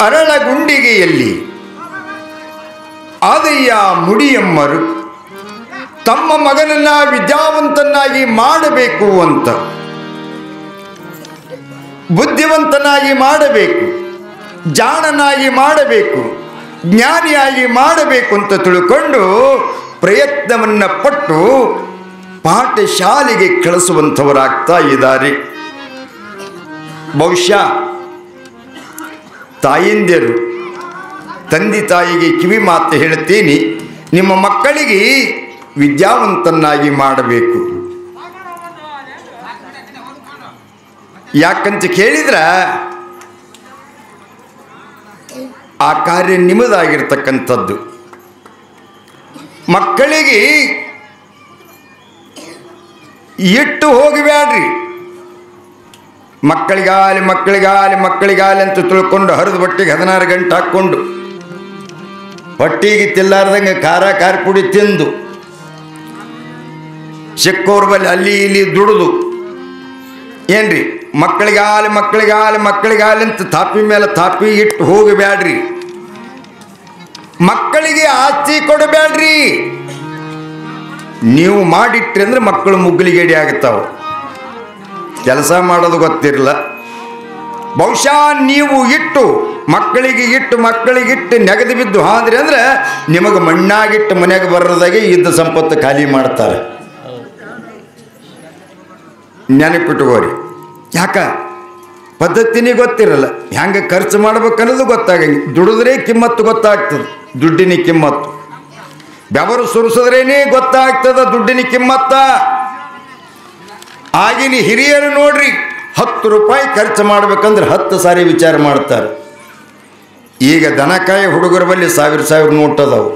ಅರಳಗುಂಡಿಗೆಯಲ್ಲಿ ಆದಯ್ಯ ಮುಡಿಯಮ್ಮರು ತಮ್ಮ ಮಗನನ್ನ ವಿದ್ಯಾವಂತನಾಗಿ ಮಾಡಬೇಕು ಅಂತ, ಬುದ್ಧಿವಂತನಾಗಿ ಮಾಡಬೇಕು, ಜಾಣನಾಗಿ ಮಾಡಬೇಕು, ಜ್ಞಾನಿಯಾಗಿ ಮಾಡಬೇಕು ಅಂತ ತಿಳ್ಕೊಂಡು ಪ್ರಯತ್ನವನ್ನು ಪಟ್ಟು ಪಾಠಶಾಲೆಗೆ ಕಳಿಸುವಂಥವರಾಗ್ತಾ ಇದ್ದಾರೆ. ಬಹುಶಃ ತಾಯಿಂದಿರು ತಂದೆ ತಾಯಿಗೆ ಕಿವಿ ಮಾತು ಹೇಳ್ತೀನಿ, ನಿಮ್ಮ ಮಕ್ಕಳಿಗೆ ವಿದ್ಯಾವಂತನಾಗಿ ಮಾಡಬೇಕು. ಯಾಕಂತ ಕೇಳಿದ್ರೆ ಆ ಕಾರ್ಯ ನಿಮ್ಮದಾಗಿರ್ತಕ್ಕಂಥದ್ದು. ಮಕ್ಕಳಿಗೆ ಇಟ್ಟು ಹೋಗಬೇಡ್ರಿ. ಮಕ್ಕಳಿಗಾಲಿ ಅಂತ ತಿಳ್ಕೊಂಡು ಹರಿದು ಬಟ್ಟೆಗೆ 16 ಗಂಟೆ ಹಾಕ್ಕೊಂಡು ಹೊಟ್ಟಿಗೆ ತಿಲ್ಲಾರ್ದಂಗೆ ಖಾರ ಪುಡಿ ತಿಂದು ಸಿಕ್ಕೋರ್ ಬಲ್ಲಿ ಅಲ್ಲಿ ಇಲ್ಲಿ ದುಡಿದು ಏನ್ರಿ ಮಕ್ಕಳಿಗಾಲಿ ಅಂತ ತಾಪಿ ಮೇಲೆ ತಾಪಿ ಇಟ್ಟು ಹೋಗಬೇಡ್ರಿ. ಮಕ್ಕಳಿಗೆ ಆಸ್ತಿ ಕೊಡಬೇಡ್ರಿ. ನೀವು ಮಾಡಿಟ್ರಿ ಅಂದ್ರೆ ಮಕ್ಕಳು ಮುಗ್ಲಿಗೇಡಿ ಆಗುತ್ತಾವೆ. ಕೆಲಸ ಮಾಡೋದು ಗೊತ್ತಿರಲ್ಲ. ಬಹುಶಃ ನೀವು ಮಕ್ಕಳಿಗಿಟ್ಟು ನೆಗೆದು ಬಿದ್ದು ಹಾದ್ರಿ ಅಂದ್ರೆ ನಿಮಗೆ ಮಣ್ಣಾಗಿಟ್ಟು ಮನೆಗೆ ಬರೋದಾಗೆ ಇದ್ದ ಸಂಪತ್ತು ಖಾಲಿ ಮಾಡ್ತಾರೆ. ನೆನಪಿಟ್ಟುಕೋರಿ. ಯಾಕ ಪದ್ಧತಿನೇ ಗೊತ್ತಿರಲ್ಲ, ಹೆಂಗೆ ಖರ್ಚು ಮಾಡ್ಬೇಕನ್ನೋದು ಗೊತ್ತಾಗಂಗೆ. ದುಡಿದ್ರೆ ಕಿಮ್ಮತ್ತು ಗೊತ್ತಾಗ್ತದೆ, ದುಡ್ಡಿನ ಕಿಮ್ಮತ್ತು. ಬೆವರು ಸುರಿಸಿದ್ರೇನೇ ಗೊತ್ತಾಗ್ತದ ದುಡ್ಡಿನ ಕಿಮ್ಮತ್ತ. ಆಗಿನ ಹಿರಿಯರು ನೋಡ್ರಿ, 10 ರೂಪಾಯಿ ಖರ್ಚು ಮಾಡ್ಬೇಕಂದ್ರೆ 10 ಸಾರಿ ವಿಚಾರ ಮಾಡ್ತಾರೆ. ಈಗ ದನಕಾಯಿ ಹುಡುಗರ ಬಲ್ಲಿ 1000 ನೋಟ್ ಅದಾವು,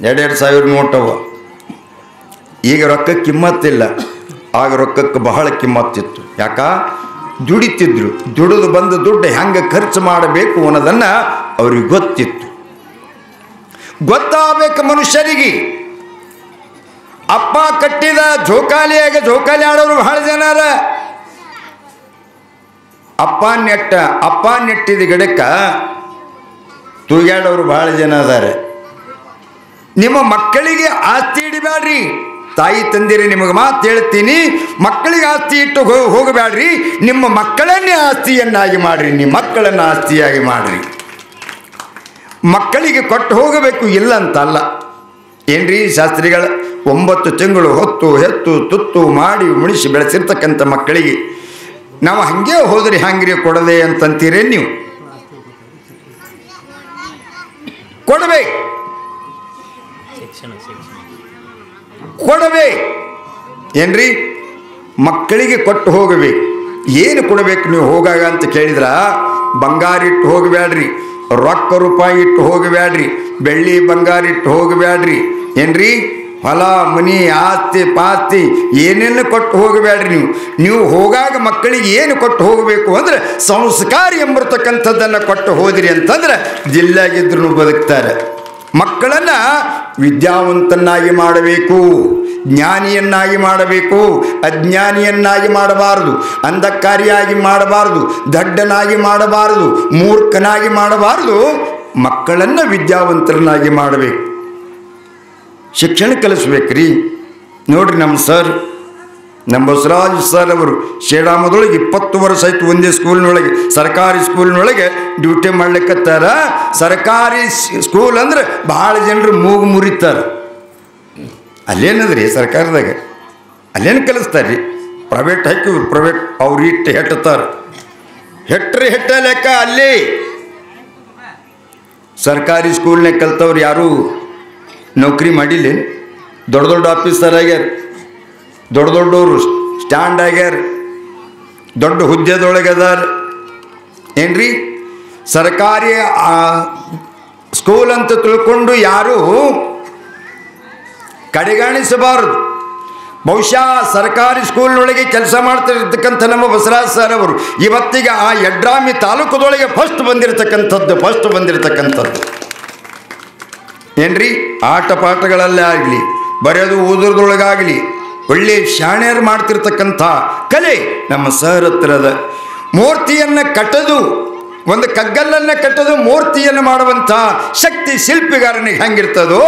2,000 ನೋಟ್ ಅವ. ಈಗ ರೊಕ್ಕಕ್ಕೆ ಕಿಮ್ಮತ್ತಿಲ್ಲ, ಆಗ ರೊಕ್ಕಕ್ಕೆ ಬಹಳ ಕಿಮ್ಮತ್ತಿತ್ತು. ಯಾಕ ದುಡಿತಿದ್ರು. ದುಡಿದು ಬಂದ ದುಡ್ಡು ಹೆಂಗೆ ಖರ್ಚು ಮಾಡಬೇಕು ಅನ್ನೋದನ್ನು ಅವ್ರಿಗೆ ಗೊತ್ತಿತ್ತು. ಗೊತ್ತಾಗಬೇಕು ಮನುಷ್ಯರಿಗೆ. ಅಪ್ಪ ಕಟ್ಟಿದ ಜೋಕಾಲಿ ಆಡೋರು ಬಹಳ ಜನ. ಅಪ್ಪ ನೆಟ್ಟಿದ ಗಿಡಕ್ಕೆ ತೂಗಾಡೋರು ಬಹಳ ಜನ ಅದಾರೆ. ನಿಮ್ಮ ಮಕ್ಕಳಿಗೆ ಆಸ್ತಿ ಇಡಬೇಡ್ರಿ. ತಾಯಿ ತಂದಿರಿ ನಿಮಗೆ ಮಾತು ಹೇಳ್ತೀನಿ, ಮಕ್ಕಳಿಗೆ ಆಸ್ತಿ ಇಟ್ಟು ಹೋಗಬೇಡ್ರಿ. ನಿಮ್ಮ ಮಕ್ಕಳನ್ನೇ ಆಸ್ತಿಯನ್ನಾಗಿ ಮಾಡ್ರಿ. ನಿಮ್ಮ ಮಕ್ಕಳನ್ನು ಆಸ್ತಿಯಾಗಿ ಮಾಡ್ರಿ. ಮಕ್ಕಳಿಗೆ ಕೊಟ್ಟು ಹೋಗಬೇಕು, ಇಲ್ಲ ಅಂತಲ್ಲ. ಏನ್ರಿ ಶಾಸ್ತ್ರಿಗಳ 9 ತಿಂಗಳು ಹೊತ್ತು ಹೆತ್ತು ತುತ್ತು ಮಾಡಿ ಮುಣಿಸಿ ಬೆಳೆಸಿರ್ತಕ್ಕಂಥ ಮಕ್ಕಳಿಗೆ ನಾವು ಹಂಗೆ ಹೋದ್ರಿ ಹಂಗ್ರಿ ಕೊಡದೆ ಅಂತಂತೀರೇ? ನೀವು ಕೊಡಬೇಕು ಏನ್ರಿ? ಮಕ್ಕಳಿಗೆ ಕೊಟ್ಟು ಹೋಗಬೇಕು. ಏನು ಕೊಡಬೇಕು ನೀವು ಹೋಗಾಗ ಅಂತ ಕೇಳಿದ್ರ, ಬಂಗಾರ ಇಟ್ಟು ಹೋಗಬೇಡ್ರಿ, ರೊಕ್ಕ ರೂಪಾಯಿ ಇಟ್ಟು ಹೋಗಬೇಡ್ರಿ, ಬೆಳ್ಳಿ ಬಂಗಾರ ಇಟ್ಟು ಹೋಗಬೇಡ್ರಿ. ಏನ್ರಿ? ಹೊಲ ಮನಿ ಆಸ್ತಿ ಪಾಸ್ತಿ ಏನೇನು ಕೊಟ್ಟು ಹೋಗಬೇಡ್ರಿ. ನೀವು ಹೋಗಾಗ ಮಕ್ಕಳಿಗೆ ಏನು ಕೊಟ್ಟು ಹೋಗಬೇಕು ಅಂದ್ರೆ ಸಂಸ್ಕಾರ ಎಂಬರ್ತಕ್ಕಂಥದ್ದನ್ನು ಕೊಟ್ಟು ಹೋದ್ರಿ ಅಂತಂದ್ರೆ ಜಿಲ್ಲೆಯಾಗಿದ್ರು ಬದುಕ್ತಾರೆ. ಮಕ್ಕಳನ್ನು ವಿದ್ಯಾವಂತನಾಗಿ ಮಾಡಬೇಕು, ಜ್ಞಾನಿಯನ್ನಾಗಿ ಮಾಡಬೇಕು, ಅಜ್ಞಾನಿಯನ್ನಾಗಿ ಮಾಡಬಾರದು, ಅಂಧಕಾರಿಯಾಗಿ ಮಾಡಬಾರದು, ದಡ್ಡನಾಗಿ ಮಾಡಬಾರದು, ಮೂರ್ಖನಾಗಿ ಮಾಡಬಾರದು. ಮಕ್ಕಳನ್ನು ವಿದ್ಯಾವಂತರನ್ನಾಗಿ ಮಾಡಬೇಕು. ಶಿಕ್ಷಣ ಕಲಿಸ್ಬೇಕ್ರಿ. ನೋಡ್ರಿ, ನಮ್ಮ ಬಸವರಾಜ್ ಸರ್ ಅವರು ಶ್ರೀರಾಮದೊಳಗೆ 20 ವರ್ಷ ಆಯ್ತು ಒಂದೇ ಸ್ಕೂಲ್ನೊಳಗೆ, ಸರ್ಕಾರಿ ಸ್ಕೂಲ್ನೊಳಗೆ ಡ್ಯೂಟಿ ಮಾಡ್ಲಿಕ್ಕತ್ತಾರ. ಸರ್ಕಾರಿ ಸ್ಕೂಲ್ ಅಂದ್ರೆ ಭಾಳ ಜನರು ಮೂಗು ಮುರಿತಾರೆ. ಅಲ್ಲೇನದ್ರಿ ಸರ್ಕಾರದಾಗ ಅಲ್ಲೇನು ಕಲಿಸ್ತಾರ್ರಿ? ಪ್ರೈವೇಟ್ ಪ್ರೈವೇಟ್ ಅವ್ರು ಇಟ್ಟು ಹೆಟ್ತಾರೆ. ಹೆಟ್ಟ ಲೆಕ್ಕ ಅಲ್ಲಿ ಸರ್ಕಾರಿ ಸ್ಕೂಲ್ನಾಗ ಕಲ್ತವ್ರು ಯಾರು ನೌಕರಿ ಮಾಡಿಲ್ಲ. ದೊಡ್ಡ ಆಫೀಸರ್ ಆಗ್ಯಾರ, ದೊಡ್ಡವರು ಸ್ಟ್ಯಾಂಡ್ ಆಗ್ಯಾರ, ದೊಡ್ಡ ಹುದ್ದೆದೊಳಗೆ ಅದಾರ. ಏನ್ರಿ? ಸರ್ಕಾರಿ ಸ್ಕೂಲ್ ಅಂತ ತಿಳ್ಕೊಂಡು ಯಾರು ಕಡೆಗಾಣಿಸಬಾರದು. ಬಹುಶಃ ಸರ್ಕಾರಿ ಸ್ಕೂಲ್ನೊಳಗೆ ಕೆಲಸ ಮಾಡ್ತಿರ್ತಕ್ಕಂಥ ನಮ್ಮ ಬಸವರಾಜ್ ಸರ್ ಅವರು ಇವತ್ತಿಗೆ ಆ ಯಡ್ರಾಮಿ ತಾಲೂಕದೊಳಗೆ ಫಸ್ಟ್ ಬಂದಿರತಕ್ಕಂಥದ್ದು. ಏನ್ರಿ? ಆಟ ಪಾಠಗಳಲ್ಲೇ ಆಗಲಿ, ಬರೆಯೋದು ಓದೋದ್ರೊಳಗಾಗಲಿ ಒಳ್ಳೆ ಶಾಣ್ಯರು ಮಾಡ್ತಿರ್ತಕ್ಕಂಥ ಕಲೆ ನಮ್ಮ ಸರ್ ಹತ್ರದ. ಮೂರ್ತಿಯನ್ನು ಕಟ್ಟೋದು ಒಂದು ಕಗ್ಗಲ್ಲನ್ನು ಕಟ್ಟೋದು ಮೂರ್ತಿಯನ್ನು ಮಾಡುವಂಥ ಶಕ್ತಿ ಶಿಲ್ಪಿಗಾರನಿಗೆ ಹೆಂಗಿರ್ತದೋ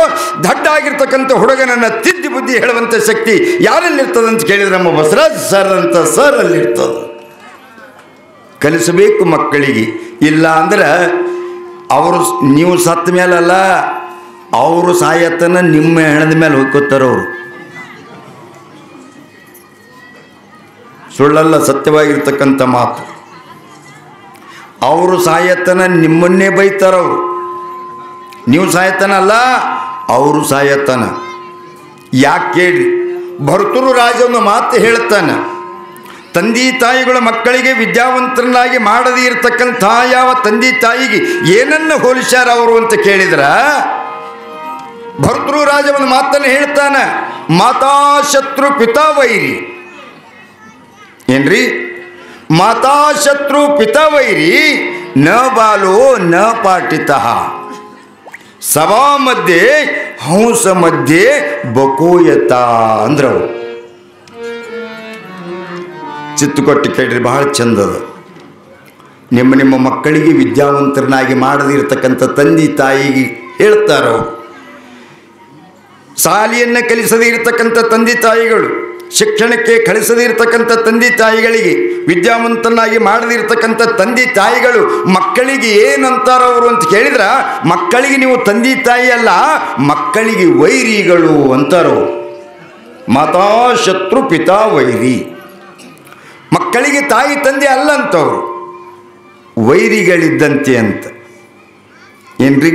ದಡ್ಡಾಗಿರ್ತಕ್ಕಂಥ ಹುಡುಗನನ್ನು ತಿದ್ದಿ ಬುದ್ಧಿ ಹೇಳುವಂಥ ಶಕ್ತಿ ಯಾರಲ್ಲಿರ್ತದೆ ಅಂತ ಕೇಳಿದ್ರೆ ನಮ್ಮ ಬಸವರಾಜ್ ಸರ್ ಅಂತ ಸರ್ ಅಲ್ಲಿರ್ತದೆ. ಕಲಿಸಬೇಕು ಮಕ್ಕಳಿಗೆ. ಇಲ್ಲ ಅಂದ್ರೆ ಅವರು ನೀವು ಸತ್ತ ಮೇಲಲ್ಲ, ಅವರು ಸಾಯತನ ನಿಮ್ಮ ಹೆಣದ ಮೇಲೆ ಹೋಗ್ಕೋತಾರವರು. ಸುಳ್ಳಲ್ಲ, ಸತ್ಯವಾಗಿರ್ತಕ್ಕಂಥ ಮಾತು. ಅವರು ಸಾಯತನ ನಿಮ್ಮನ್ನೇ ಬೈತಾರವರು. ನೀವು ಸಾಯತನ ಅಲ್ಲ, ಅವರು ಸಾಯತನ. ಯಾಕೆ ಕೇಳಿ, ಭರ್ತೃ ರಾಜ ಒಂದು ಮಾತು ಹೇಳ್ತಾನೆ, ತಂದೆ ತಾಯಿಗಳ ಮಕ್ಕಳಿಗೆ ವಿದ್ಯಾವಂತರನ್ನಾಗಿ ಮಾಡದೇ ಇರತಕ್ಕಂಥ ಯಾವ ತಂದೆ ತಾಯಿಗೆ ಏನನ್ನ ಹೋಲಿಸ್ಯಾರ ಅವರು ಅಂತ ಕೇಳಿದ್ರ ಭರ್ತೃ ರಾಜ ಒಂದು ಮಾತನ್ನು ಹೇಳ್ತಾನೆ, ಮಾತಾ ಶತ್ರು ಪಿತಾ ವೈರಿ. ಏನ್ರಿ? ಮಾತಾ ಶತ್ರು ಪಿತಾ ವೈರಿ ನ ಬಾಲೋ ನ ಪಾಠಿತಃ ಸಭಾ ಮಧ್ಯೆ ಹಂಸ ಮಧ್ಯೆ ಬಕೋಯತ ಅಂದ್ರವು. ಚಿತ್ತು ಕೊಟ್ಟು ಕೇಳ್ರಿ, ಬಹಳ ಚಂದದ. ನಿಮ್ಮ ನಿಮ್ಮ ಮಕ್ಕಳಿಗೆ ವಿದ್ಯಾವಂತರನ್ನಾಗಿ ಮಾಡದಿರ್ತಕ್ಕಂಥ ತಂದೆ ತಾಯಿಗೆ ಹೇಳ್ತಾರವರು. ಶಾಲೆಯನ್ನು ಕಲಿಸದೇ ಇರತಕ್ಕಂಥ ತಂದೆ ತಾಯಿಗಳು, ಶಿಕ್ಷಣಕ್ಕೆ ಕಳಿಸದೇ ಇರತಕ್ಕಂಥ ತಂದೆ ತಾಯಿಗಳಿಗೆ, ವಿದ್ಯಾವಂತನಾಗಿ ಮಾಡದಿರ್ತಕ್ಕಂಥ ತಂದೆ ತಾಯಿಗಳು ಮಕ್ಕಳಿಗೆ ಏನಂತಾರವರು ಅಂತ ಕೇಳಿದ್ರೆ, ಮಕ್ಕಳಿಗೆ ನೀವು ತಂದೆ ತಾಯಿ ಅಲ್ಲ, ಮಕ್ಕಳಿಗೆ ವೈರಿಗಳು ಅಂತಾರವರು. ಮಾತಾ ಶತ್ರು ಪಿತಾ ವೈರಿ. ಮಕ್ಕಳಿಗೆ ತಾಯಿ ತಂದೆ ಅಲ್ಲ ಅಂತವ್ರು, ವೈರಿಗಳಿದ್ದಂತೆ ಅಂತ. ಏನ್ರಿ?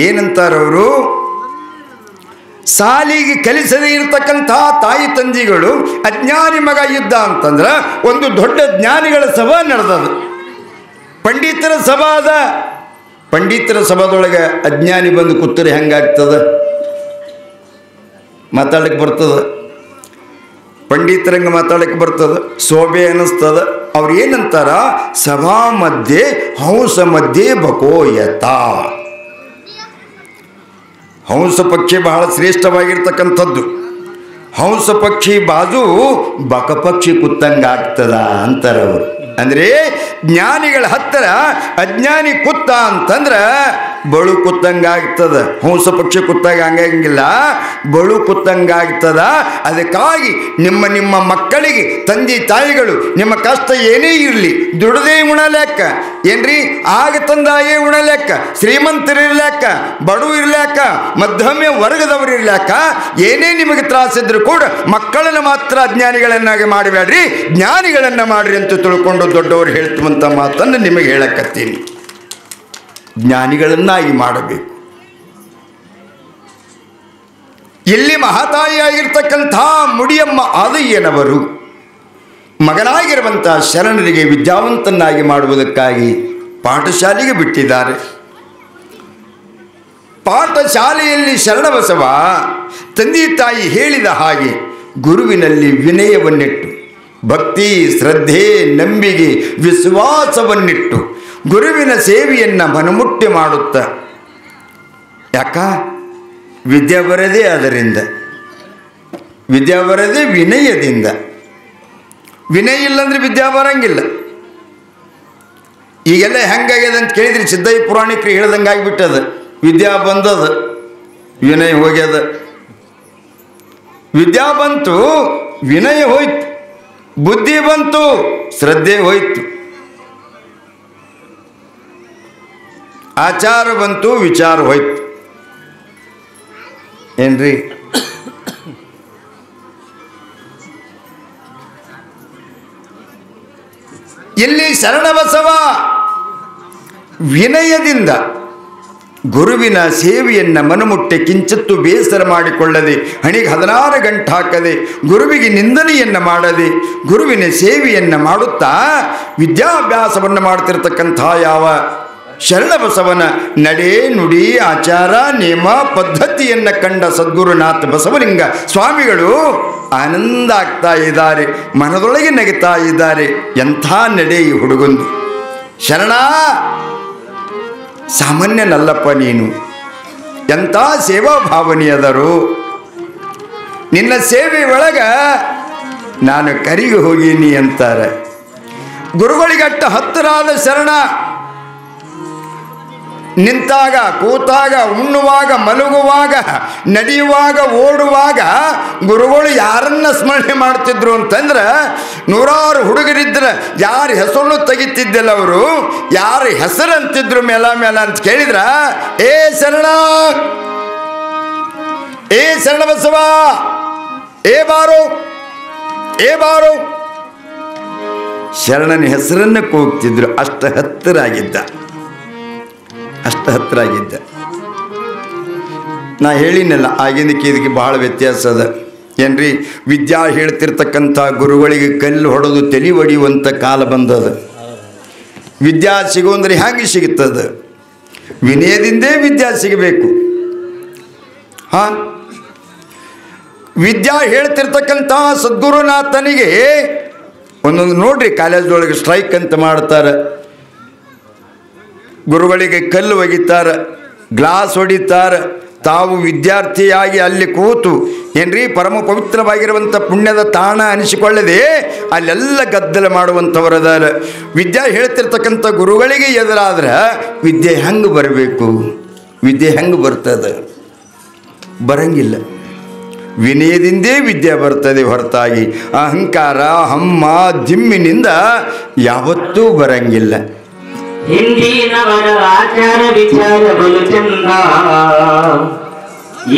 ಏನಂತಾರವರು? ಶಾಲೆಗೆ ಕಲಿಸದೇ ಇರತಕ್ಕಂಥ ತಾಯಿ ತಂದೆಗಳು ಅಜ್ಞಾನಿ ಮಗ ಇದ್ದ ಅಂತಂದ್ರೆ ಒಂದು ದೊಡ್ಡ ಜ್ಞಾನಿಗಳ ಸಭಾ ನಡೆದದು, ಪಂಡಿತರ ಸಭಾ ಅದ. ಪಂಡಿತರ ಸಭಾದೊಳಗೆ ಅಜ್ಞಾನಿ ಬಂದು ಕೂತರೆ ಹೆಂಗಾಗ್ತದ? ಮಾತಾಡಕ್ಕೆ ಬರ್ತದ? ಪಂಡಿತರಂಗ ಮಾತಾಡಕ್ಕೆ ಬರ್ತದ? ಶೋಭೆ ಅನ್ನಿಸ್ತದ. ಅವ್ರು ಏನಂತಾರ? ಸಭಾ ಮಧ್ಯೆ ಹಂಸ ಮಧ್ಯೆ ಬಕೋಯತ. ಹಂಸ ಪಕ್ಷಿ ಬಹಳ ಶ್ರೇಷ್ಠವಾಗಿರ್ತಕ್ಕಂಥದ್ದು. ಹಂಸ ಪಕ್ಷಿ ಬಾಜು ಬಕ ಪಕ್ಷಿ ಕೂತಂಗಾಗ್ತದ ಅಂತಾರವರು. ಅಂದರೆ ಜ್ಞಾನಿಗಳ ಹತ್ತಿರ ಅಜ್ಞಾನಿ ಕೂತ ಅಂತಂದ್ರೆ ಬಳು ಕೂತಂಗಾಗ್ತದ. ಹಂಸ ಪಕ್ಷಿ ಕೂತಾಗ ಹಂಗಂಗಿಲ್ಲ, ಬಳು ಕೂತಂಗಾಗ್ತದ. ಅದಕ್ಕಾಗಿ ನಿಮ್ಮ ನಿಮ್ಮ ಮಕ್ಕಳಿಗೆ ತಂದೆ ತಾಯಿಗಳು ನಿಮ್ಮ ಕಷ್ಟ ಏನೇ ಇರಲಿ ದುಡದೇ ಉಣಲೆಕ್ಕ. ಏನ್ರಿ? ಆಗ ತಂದಾಯೇ ಉಣಲೆಕ್ಕ. ಶ್ರೀಮಂತರಿರ್ಲಾಕ, ಬಡವ ಇರ್ಲಾಕ, ಮಧ್ಯಮ ವರ್ಗದವರು ಇರ್ಲಾಕ, ಏನೇ ನಿಮಗೆ ತ್ರಾಸಿದ್ರು ಕೂಡ ಮಕ್ಕಳನ್ನು ಮಾತ್ರ ಅಜ್ಞಾನಿಗಳನ್ನಾಗಿ ಮಾಡಬೇಡ್ರಿ, ಜ್ಞಾನಿಗಳನ್ನು ಮಾಡ್ರಿ ಅಂತ ತಿಳ್ಕೊಂಡು ದೊಡ್ಡವರು ಹೇಳ್ತುವಂಥ ಮಾತನ್ನು ನಿಮಗೆ ಹೇಳಕತ್ತೀನಿ. ಜ್ಞಾನಿಗಳನ್ನಾಗಿ ಮಾಡಬೇಕು. ಇಲ್ಲಿ ಮಹಾತಾಯಿಯಾಗಿರ್ತಕ್ಕಂಥ ಮುಡಿಯಮ್ಮ ಆದಯ್ಯನವರು ಮಗನಾಗಿರುವಂಥ ಶರಣರಿಗೆ ವಿದ್ಯಾವಂತನಾಗಿ ಮಾಡುವುದಕ್ಕಾಗಿ ಪಾಠಶಾಲೆಗೆ ಬಿಟ್ಟಿದ್ದಾರೆ. ಪಾಠಶಾಲೆಯಲ್ಲಿ ಶರಣಬಸವ ತಂದೆ ತಾಯಿ ಹೇಳಿದ ಹಾಗೆ ಗುರುವಿನಲ್ಲಿ ವಿನಯವನ್ನಿಟ್ಟು, ಭಕ್ತಿ ಶ್ರದ್ಧೆ ನಂಬಿಕೆ ವಿಶ್ವಾಸವನ್ನಿಟ್ಟು ಗುರುವಿನ ಸೇವೆಯನ್ನು ಮನಮುಟ್ಟಿ ಮಾಡುತ್ತ. ಯಾಕ? ವಿದ್ಯೆ ಬರದೇ ಅದರಿಂದ, ವಿದ್ಯೆ ಬರದೇ ವಿನಯದಿಂದ. ವಿನಯ ಇಲ್ಲಂದ್ರೆ ವಿದ್ಯಾ ಬರಂಗಿಲ್ಲ. ಈಗೆಲ್ಲ ಹೆಂಗಾಗ್ಯದ ಅಂತ ಕೇಳಿದ್ರಿ, ಸಿದ್ದಯ್ಯ ಪುರಾಣಿಕರು ಹೇಳ್ದಂಗೆ ಆಗಿಬಿಟ್ಟದ. ವಿದ್ಯಾ ಬಂದದ, ವಿನಯ ಹೋಗ್ಯದ. ವಿದ್ಯಾ ಬಂತು, ವಿನಯ ಹೋಯ್ತು. ಬುದ್ಧಿ ಬಂತು, ಶ್ರದ್ಧೆ ಹೋಯ್ತು. ಆಚಾರ ಬಂತು, ವಿಚಾರ ಹೋಯ್ತು. ಏನ್ರಿ? ಇಲ್ಲಿ ಶರಣಬಸವ ವಿನಯದಿಂದ ಗುರುವಿನ ಸೇವೆಯನ್ನು ಮನಮುಟ್ಟೆ ಕಿಂಚಿತ್ತು ಬೇಸರ ಮಾಡಿಕೊಳ್ಳದೆ, ಹಣಿಗೆ 16 ಗಂಟೆ ಹಾಕದೆ, ಗುರುವಿಗೆ ನಿಂದನೆಯನ್ನು ಮಾಡದೆ, ಗುರುವಿನ ಸೇವೆಯನ್ನು ಮಾಡುತ್ತಾ ವಿದ್ಯಾಭ್ಯಾಸವನ್ನು ಮಾಡ್ತಿರ್ತಕ್ಕಂಥ ಯಾವ ಶರಣಬಸವನ ನಡೆ ನುಡಿ ಆಚಾರ ನೇಮ ಪದ್ಧತಿಯನ್ನು ಕಂಡ ಸದ್ಗುರುನಾಥ ಬಸವಲಿಂಗ ಸ್ವಾಮಿಗಳು ಆನಂದ ಆಗ್ತಾ ಇದ್ದಾರೆ, ಮನದೊಳಗೆ ನಗುತ್ತಾ ಇದ್ದಾರೆ. ಎಂಥ ನಡೆ ಈ ಹುಡುಗಂದು! ಶರಣ ಸಾಮಾನ್ಯನಲ್ಲಪ್ಪ ನೀನು, ಎಂಥ ಸೇವಾ ಭಾವನೆಯದರು. ನಿನ್ನ ಸೇವೆ ಒಳಗ ನಾನು ಕರಿಗೆ ಹೋಗೀನಿ ಅಂತಾರೆ. ಗುರುಗಳಿಗಟ್ಟ ಹತ್ತಿರಾದ ಶರಣ ನಿಂತಾಗ, ಕೂತಾಗ, ಉಣ್ಣುವಾಗ, ಮಲಗುವಾಗ, ನಡೆಯುವಾಗ, ಓಡುವಾಗ ಗುರುಗಳು ಯಾರನ್ನ ಸ್ಮರಣೆ ಮಾಡ್ತಿದ್ರು ಅಂತಂದ್ರೆ, ನೂರಾರು ಹುಡುಗರಿದ್ರೆ ಯಾರ ಹೆಸರನ್ನು ತೆಗಿತಿದ್ದಿಲ್ಲ ಅವರು. ಯಾರ ಹೆಸರು ಅಂತಿದ್ರು ಮೇಲ ಮೇಲ ಅಂತ ಕೇಳಿದ್ರ, ಏ ಶರಣ, ಏ ಶರಣ ಬಸವ, ಏ ಬಾರೋ, ಏ ಬಾರೋ, ಶರಣನ ಹೆಸರನ್ನ ಕೂಗ್ತಿದ್ರು. ಅಷ್ಟು ಹತ್ತಿರ ಆಗಿದ್ದ. ನಾ ಹೇಳಿನಲ್ಲ, ಆಗಿಂದಕ್ಕೆ ಇದಕ್ಕೆ ಬಹಳ ವ್ಯತ್ಯಾಸ ಅದ ಏನ್ರಿ. ವಿದ್ಯಾ ಹೇಳ್ತಿರ್ತಕ್ಕಂಥ ಗುರುಗಳಿಗೆ ಕಲ್ಲು ಹೊಡೆದು ತಲೆ ಹೊಡೆಯುವಂಥ ಕಾಲ ಬಂದದ. ವಿದ್ಯಾ ಸಿಗೋ ಅಂದ್ರೆ ಹೆಂಗೆ ಸಿಗುತ್ತದ? ವಿನಯದಿಂದೇ ವಿದ್ಯಾ ಸಿಗಬೇಕು. ವಿದ್ಯಾ ಹೇಳ್ತಿರ್ತಕ್ಕಂಥ ಸದ್ಗುರುನಾಥನಿಗೆ ಒಂದೊಂದು ನೋಡ್ರಿ, ಕಾಲೇಜೊಳಗೆ ಸ್ಟ್ರೈಕ್ ಅಂತ ಮಾಡ್ತಾರೆ, ಗುರುಗಳಿಗೆ ಕಲ್ಲು ಒಗಿತಾರೆ, ಗ್ಲಾಸ್ ಹೊಡಿತಾರೆ. ತಾವು ವಿದ್ಯಾರ್ಥಿಯಾಗಿ ಅಲ್ಲಿ ಕೂತು ಏನ್ರಿ ಪರಮ ಪವಿತ್ರವಾಗಿರುವಂಥ ಪುಣ್ಯದ ತಾಣ ಅನಿಸಿಕೊಳ್ಳದೆ ಅಲ್ಲೆಲ್ಲ ಗದ್ದಲ ಮಾಡುವಂಥವರದಾರ. ವಿದ್ಯಾ ಹೇಳ್ತಿರ್ತಕ್ಕಂಥ ಗುರುಗಳಿಗೆ ಎದುರಾದ್ರೆ ವಿದ್ಯೆ ಹೆಂಗೆ ಬರಬೇಕು? ವಿದ್ಯೆ ಹೆಂಗೆ ಬರ್ತದೆ? ಬರಂಗಿಲ್ಲ. ವಿನಯದಿಂದೇ ವಿದ್ಯೆ ಬರ್ತದೆ ಹೊರತಾಗಿ ಅಹಂಕಾರ, ಹಮ್ಮ, ದಿಮ್ಮಿನಿಂದ ಯಾವತ್ತೂ ಬರಂಗಿಲ್ಲ. ಹಿಂದಿನವರ ಆಚಾರ ವಿಚಾರ ಬಲು ಚಂದ,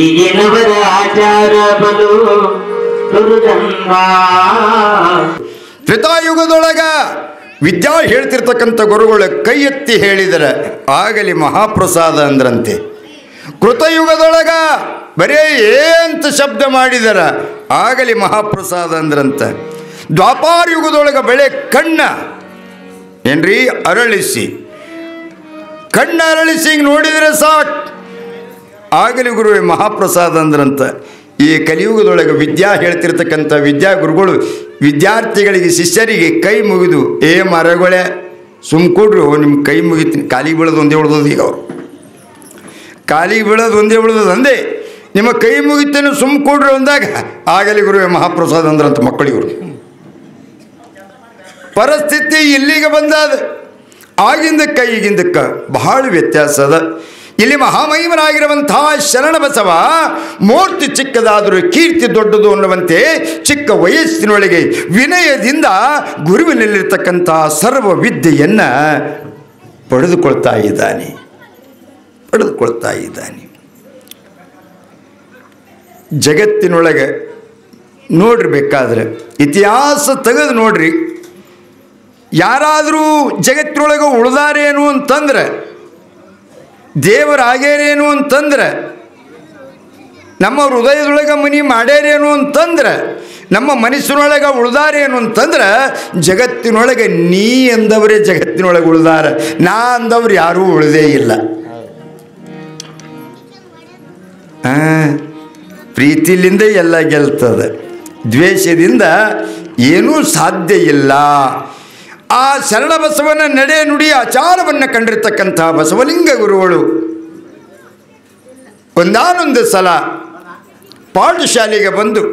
ಈಗಿನವರ ಆಚಾರ ಬಲು ದುರ್ಗಂಧ. ತ್ರೇತಾಯುಗದೊಳಗ ವಿದ್ಯಾ ಹೇಳ್ತಿರ್ತಕ್ಕಂಥ ಗುರುಗಳು ಕೈ ಎತ್ತಿ ಹೇಳಿದರೆ ಆಗಲಿ ಮಹಾಪ್ರಸಾದ ಅಂದ್ರಂತೆ. ಕೃತಯುಗದೊಳಗ ಬರೇ ಏಂತ ಶಬ್ದ ಮಾಡಿದರ ಆಗಲಿ ಮಹಾಪ್ರಸಾದ ಅಂದ್ರಂತ. ದ್ವಾಪಾರ ಯುಗದೊಳಗ ಬೆಳೆ ಕಣ್ಣ ಏನ್ರಿ ಅರಳಿಸಿ, ಕಣ್ಣ ಅರಳಿಸಿ ಹಿಂಗೆ ನೋಡಿದರೆ ಸಾಕು ಆಗಲಿ ಗುರುವೇ ಮಹಾಪ್ರಸಾದ ಅಂದ್ರಂತ. ಈ ಕಲಿಯುಗದೊಳಗೆ ವಿದ್ಯಾ ಹೇಳ್ತಿರ್ತಕ್ಕಂಥ ವಿದ್ಯಾ ಗುರುಗಳು ವಿದ್ಯಾರ್ಥಿಗಳಿಗೆ, ಶಿಷ್ಯರಿಗೆ ಕೈ ಮುಗಿದು, ಏ ಮರಗಳೇ ಸುಮ್ಕೊಡ್ರಿ, ನಿಮ್ಮ ಕೈ ಮುಗಿತೀನಿ, ಕಾಲಿಗೆ ಬೀಳೋದು ಒಂದೇ ಉಳ್ದೋದು. ಈಗ ಅವರು ಕಾಲಿಗೆ ಬೀಳೋದು ಒಂದೇ ಉಳ್ದೋದು ಅಂದೇ, ನಿಮ್ಮ ಕೈ ಮುಗಿತೇನೆ ಸುಮ್ಕೊಡ್ರಿ ಅಂದಾಗ ಆಗಲಿ ಗುರುವೇ ಮಹಾಪ್ರಸಾದ ಅಂದ್ರಂತ ಮಕ್ಕಳಿಗರು. ಪರಿಸ್ಥಿತಿ ಇಲ್ಲಿಗೆ ಬಂದಾದ. ಆಗಿಂದಕ್ಕೆ ಈಗಿಂದಕ್ಕೆ ಬಹಳ ವ್ಯತ್ಯಾಸ ಅದ. ಇಲ್ಲಿ ಮಹಾಮಹಿಮನಾಗಿರುವಂತಹ ಶರಣ ಬಸವ ಮೂರ್ತಿ ಚಿಕ್ಕದಾದರೂ ಕೀರ್ತಿ ದೊಡ್ಡದು ಅನ್ನುವಂತೆ ಚಿಕ್ಕ ವಯಸ್ಸಿನೊಳಗೆ ವಿನಯದಿಂದ ಗುರುವಿನಲ್ಲಿರ್ತಕ್ಕಂತಹ ಸರ್ವ ವಿದ್ಯೆಯನ್ನು ಪಡೆದುಕೊಳ್ತಾ ಇದ್ದಾನೆ. ಜಗತ್ತಿನೊಳಗೆ ನೋಡ್ರಿ, ಬೇಕಾದ್ರೆ ಇತಿಹಾಸ ತೆಗೆದು ನೋಡ್ರಿ, ಯಾರಾದರೂ ಜಗತ್ತಿನೊಳಗೆ ಉಳಿದಾರೇನು ಅಂತಂದ್ರೆ, ದೇವರಾಗ್ಯಾರೇನು ಅಂತಂದ್ರೆ, ನಮ್ಮ ಹೃದಯದೊಳಗೆ ಮನಿ ಮಾಡ್ಯಾರೇನು ಅಂತಂದ್ರೆ, ನಮ್ಮ ಮನಸ್ಸಿನೊಳಗೆ ಉಳಿದಾರೇನು ಅಂತಂದ್ರೆ, ಜಗತ್ತಿನೊಳಗೆ ನೀ ಅಂದವರೇ ಜಗತ್ತಿನೊಳಗೆ ಉಳಿದಾರ, ನಾ ಅಂದವ್ರು ಯಾರೂ ಉಳಿದೇ ಇಲ್ಲ. ಪ್ರೀತಿಲಿಂದ ಎಲ್ಲ ಗೆಲ್ತದೆ, ದ್ವೇಷದಿಂದ ಏನೂ ಸಾಧ್ಯ ಇಲ್ಲ. ಆ ಶರಣ ಬಸವನ ನಡೆ ನುಡಿ ಆಚಾರವನ್ನು ಕಂಡಿರ್ತಕ್ಕಂಥ ಬಸವಲಿಂಗ ಗುರುಗಳು ಒಂದಾನೊಂದು ಸಲ ಪಾಠಶಾಲೆಗೆ ಬಂದು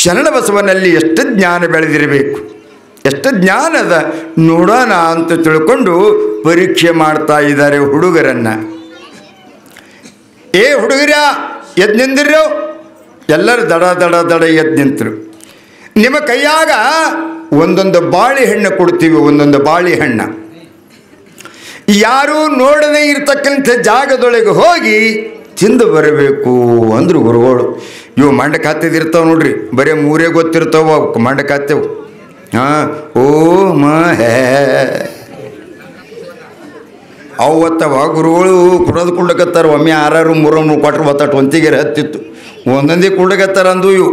ಶರಣ ಬಸವನಲ್ಲಿ ಎಷ್ಟು ಜ್ಞಾನ ಬೆಳೆದಿರಬೇಕು, ಎಷ್ಟು ಜ್ಞಾನದ ನೋಡೋಣ ಅಂತ ತಿಳ್ಕೊಂಡು ಪರೀಕ್ಷೆ ಮಾಡ್ತಾ ಇದ್ದಾರೆ ಹುಡುಗರನ್ನು. ಏ ಹುಡುಗರ ಎದ್ದು ನಿಂದಿರೋ, ಎಲ್ಲರೂ ದಡ ದಡ ದಡ ಎದ್ದು ನಿಂತರು. ನಿಮ್ಮ ಕೈಯಾಗ ಒಂದೊಂದು ಬಾಳೆಹಣ್ಣು ಕೊಡ್ತೀವಿ, ಒಂದೊಂದು ಬಾಳೆಹಣ್ಣು. ಯಾರೂ ನೋಡದೇ ಇರ್ತಕ್ಕಂಥ ಜಾಗದೊಳಗೆ ಹೋಗಿ ತಿಂದು ಬರಬೇಕು ಅಂದರು ಗುರುಗಳು. ಇವು ಮಂಡಕ್ಕೆ ಹತ್ತಿದಿರ್ತಾವೆ ನೋಡ್ರಿ, ಬರೀ ಮೂರೇ ಗೊತ್ತಿರ್ತಾವ ಮಂಡಕ್ಕೆ ಹತ್ತೇವು. ಓ ಹೇ ಅವತ್ತವ ಗುರುಗಳು ಕುಡೋದು ಕುಡ್ಲಕತ್ತಾರ. ಒಮ್ಮೆ 6 3 ಕೊಟ್ರು ಬತ್ತಾಟ ಒಂತಿಗೆರೆ ಹತ್ತಿತ್ತು, ಒಂದೊಂದೇ ಕುಡ್ಲಕತ್ತಾರ ಅಂದು. ಇವು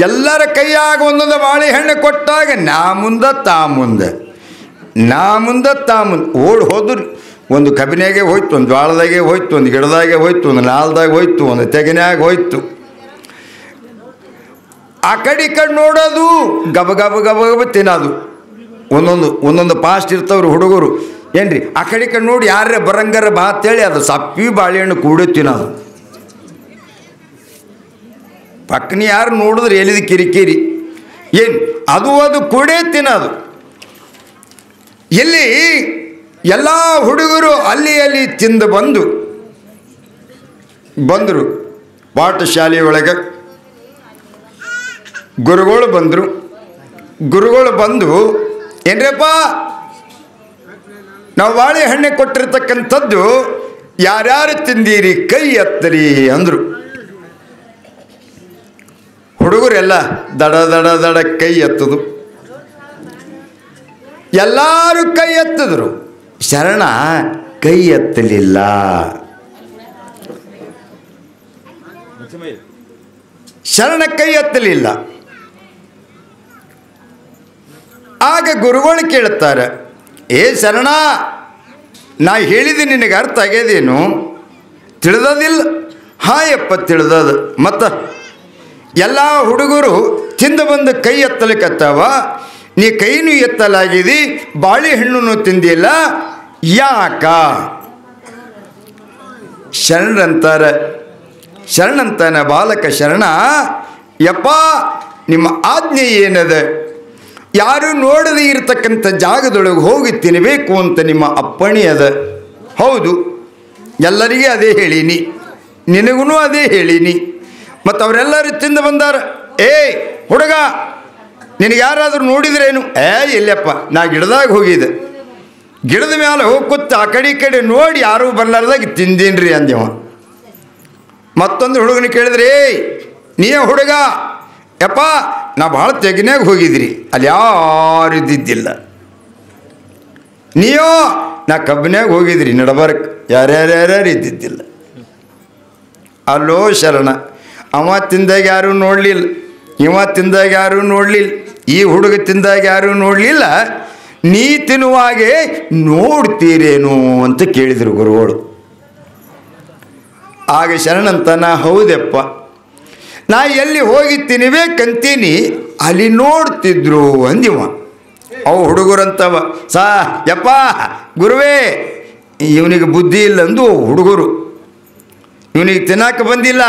ಎಲ್ಲರ ಕೈಯಾಗ ಒಂದೊಂದು ಬಾಳೆಹಣ್ಣು ಕೊಟ್ಟಾಗ ನಾ ಮುಂದೆ ತಾ ಮುಂದೆ ಓಡಿ ಹೋದ್ರು. ಒಂದು ಕಬಿನಾಗೆ ಹೋಯ್ತು, ಒಂದು ಜ್ವಾಳದಾಗೆ ಹೋಯ್ತು, ಒಂದು ಗಿಡದಾಗೆ ಹೋಯ್ತು, ಒಂದು ನಾಲ್ದಾಗ ಹೋಯ್ತು, ಒಂದು ತೆಗನ್ಯಾಗ ಹೋಯ್ತು. ಆ ಕಡೆ ಈ ಕಡೆ ನೋಡೋದು, ಗಬ ಗಬ ಗಬ ಗಬ ತಿನ್ನೋದು. ಒಂದೊಂದು ಫಾಸ್ಟ್ ಇರ್ತವ್ರು ಹುಡುಗರು ಏನ್ರಿ. ಆ ಕಡೆ ಈ ಕಡೆ ನೋಡಿ ಯಾರೇ ಬರಂಗಾರ ಬಾ ಅಂತೇಳಿ ಅದು ಸಪ್ಪಿ ಬಾಳೆಹಣ್ಣು ಕೂಡಿ ತಿನ್ನೋದು. ಪಕ್ಕನಿ ಯಾರು ನೋಡಿದ್ರೆ ಎಲ್ಲಿದು ಕಿರಿಕಿರಿ ಏನು, ಅದು ಕೂಡೇ ತಿನ್ನೋದು. ಇಲ್ಲಿ ಎಲ್ಲ ಹುಡುಗರು ಅಲ್ಲಿ ತಿಂದು ಬಂದರು. ಪಾಠಶಾಲೆಯೊಳಗೆ ಗುರುಗಳು ಬಂದು ಏನ್ರಪ್ಪ ನಾವು ಬಾಳೆಹಣ್ಣೆ ಕೊಟ್ಟಿರ್ತಕ್ಕಂಥದ್ದು ಯಾರ್ಯಾರು ತಿಂದೀರಿ ಕೈ ಎತ್ತರಿ ಅಂದರು. ಹುಡುಗರೆಲ್ಲ ದಡ ದಡ ದಡ ಕೈ ಎತ್ತದು. ಎಲ್ಲರೂ ಕೈ ಎತ್ತಿದ್ರು. ಶರಣ ಕೈ ಎತ್ತಲಿಲ್ಲ. ಶರಣ ಕೈ ಎತ್ತಲಿಲ್ಲ. ಆಗ ಗುರುಗಳು ಕೇಳುತ್ತಾರೆ, ಏ ಶರಣ, ನಾ ಹೇಳಿದೆ ನಿನಗೆ ಅರ್ಥ ಆಗ್ಯದೇನು? ತಿಳಿದದಿಲ್ಲ? ಹಾಯಪ್ಪ ತಿಳಿದದ. ಮತ್ತು ಎಲ್ಲ ಹುಡುಗರು ತಿಂದು ಬಂದು ಕೈ ಎತ್ತಲಿಕ್ಕತ್ತವ, ನೀ ಕೈನೂ ಎತ್ತಲಾಗಿದಿ, ಬಾಳೆಹಣ್ಣು ತಿಂದಿಲ್ಲ, ಯಾಕ? ಶರಣಂತಾನ ಬಾಲಕ ಶರಣ, ಯಪ್ಪ ನಿಮ್ಮ ಆಜ್ಞೆ ಏನದ? ಯಾರು ನೋಡದೇ ಇರತಕ್ಕಂಥ ಜಾಗದೊಳಗೆ ಹೋಗಿ ತಿನ್ನಬೇಕು ಅಂತ ನಿಮ್ಮ ಅಪ್ಪಣೆ ಅದ. ಹೌದು, ಎಲ್ಲರಿಗೆ ಅದೇ ಹೇಳೀನಿ, ನಿನಗೂ ಅದೇ ಹೇಳೀನಿ. ಮತ್ತು ಅವರೆಲ್ಲರೂ ತಿಂದು ಬಂದಾರ. ಏ ಹುಡುಗ, ನಿನಗೆ ಯಾರಾದರೂ ನೋಡಿದ್ರೇನು? ಇಲ್ಲಪ್ಪ, ನಾ ಗಿಡದಾಗ ಹೋಗಿದ್ದೆ. ಗಿಡದ ಮೇಲೆ ಹೋಗಿ ಕೂತು ಆ ಕಡೆ ಈ ಕಡೆ ನೋಡಿ ಯಾರೂ ಬರ್ಲಾರ್ದಾಗ ತಿಂದೀನ್ರಿ ಅಂದೇವ. ಮತ್ತೊಂದು ಹುಡುಗನ ಕೇಳಿದ್ರಿ, ನೀ ಹುಡುಗ, ಯಪ್ಪ ನಾ ಭಾಳ ತೆಗಿನಾಗ ಹೋಗಿದ್ರಿ, ಅಲ್ಲಿ ಯಾರು ಇದ್ದಿದ್ದಿಲ್ಲ. ನೀಯೋ ನಾ ಕಬ್ಬಿನಾಗ ಹೋಗಿದ್ರಿ, ನಡಬರ್ಕ್ ಯಾರ್ಯಾರ್ಯಾರು ಇದ್ದಿದ್ದಿಲ್ಲ. ಅಲ್ಲೋ ಶರಣ, ಅವ ತಿಂದಾಗ ಯಾರೂ ನೋಡಲಿಲ್ಲ, ಇವ ತಿಂದಾಗ ಯಾರೂ ನೋಡಲಿಲ್ಲ, ಈ ಹುಡುಗ ತಿಂದಾಗ ಯಾರೂ ನೋಡಲಿಲ್ಲ, ನೀ ತಿನ್ನುವಾಗೆ ನೋಡ್ತೀರೇನು ಅಂತ ಕೇಳಿದರು ಗುರುಗಳು. ಆಗ ಶರಣಂತನ, ಹೌದಪ್ಪ, ನಾ ಎಲ್ಲಿ ಹೋಗಿ ತಿನ್ಬೇಕಂತೀನಿ ಅಲ್ಲಿ ನೋಡ್ತಿದ್ರು ಅಂದಿವ. ಅವು ಹುಡುಗರಂತವ, ಯಪ್ಪ ಗುರುವೇ, ಇವನಿಗೆ ಬುದ್ಧಿ ಇಲ್ಲ ಅಂದು ಹುಡುಗರು, ಇವನಿಗೆ ತಿನ್ನಾಕ ಬಂದಿಲ್ಲ.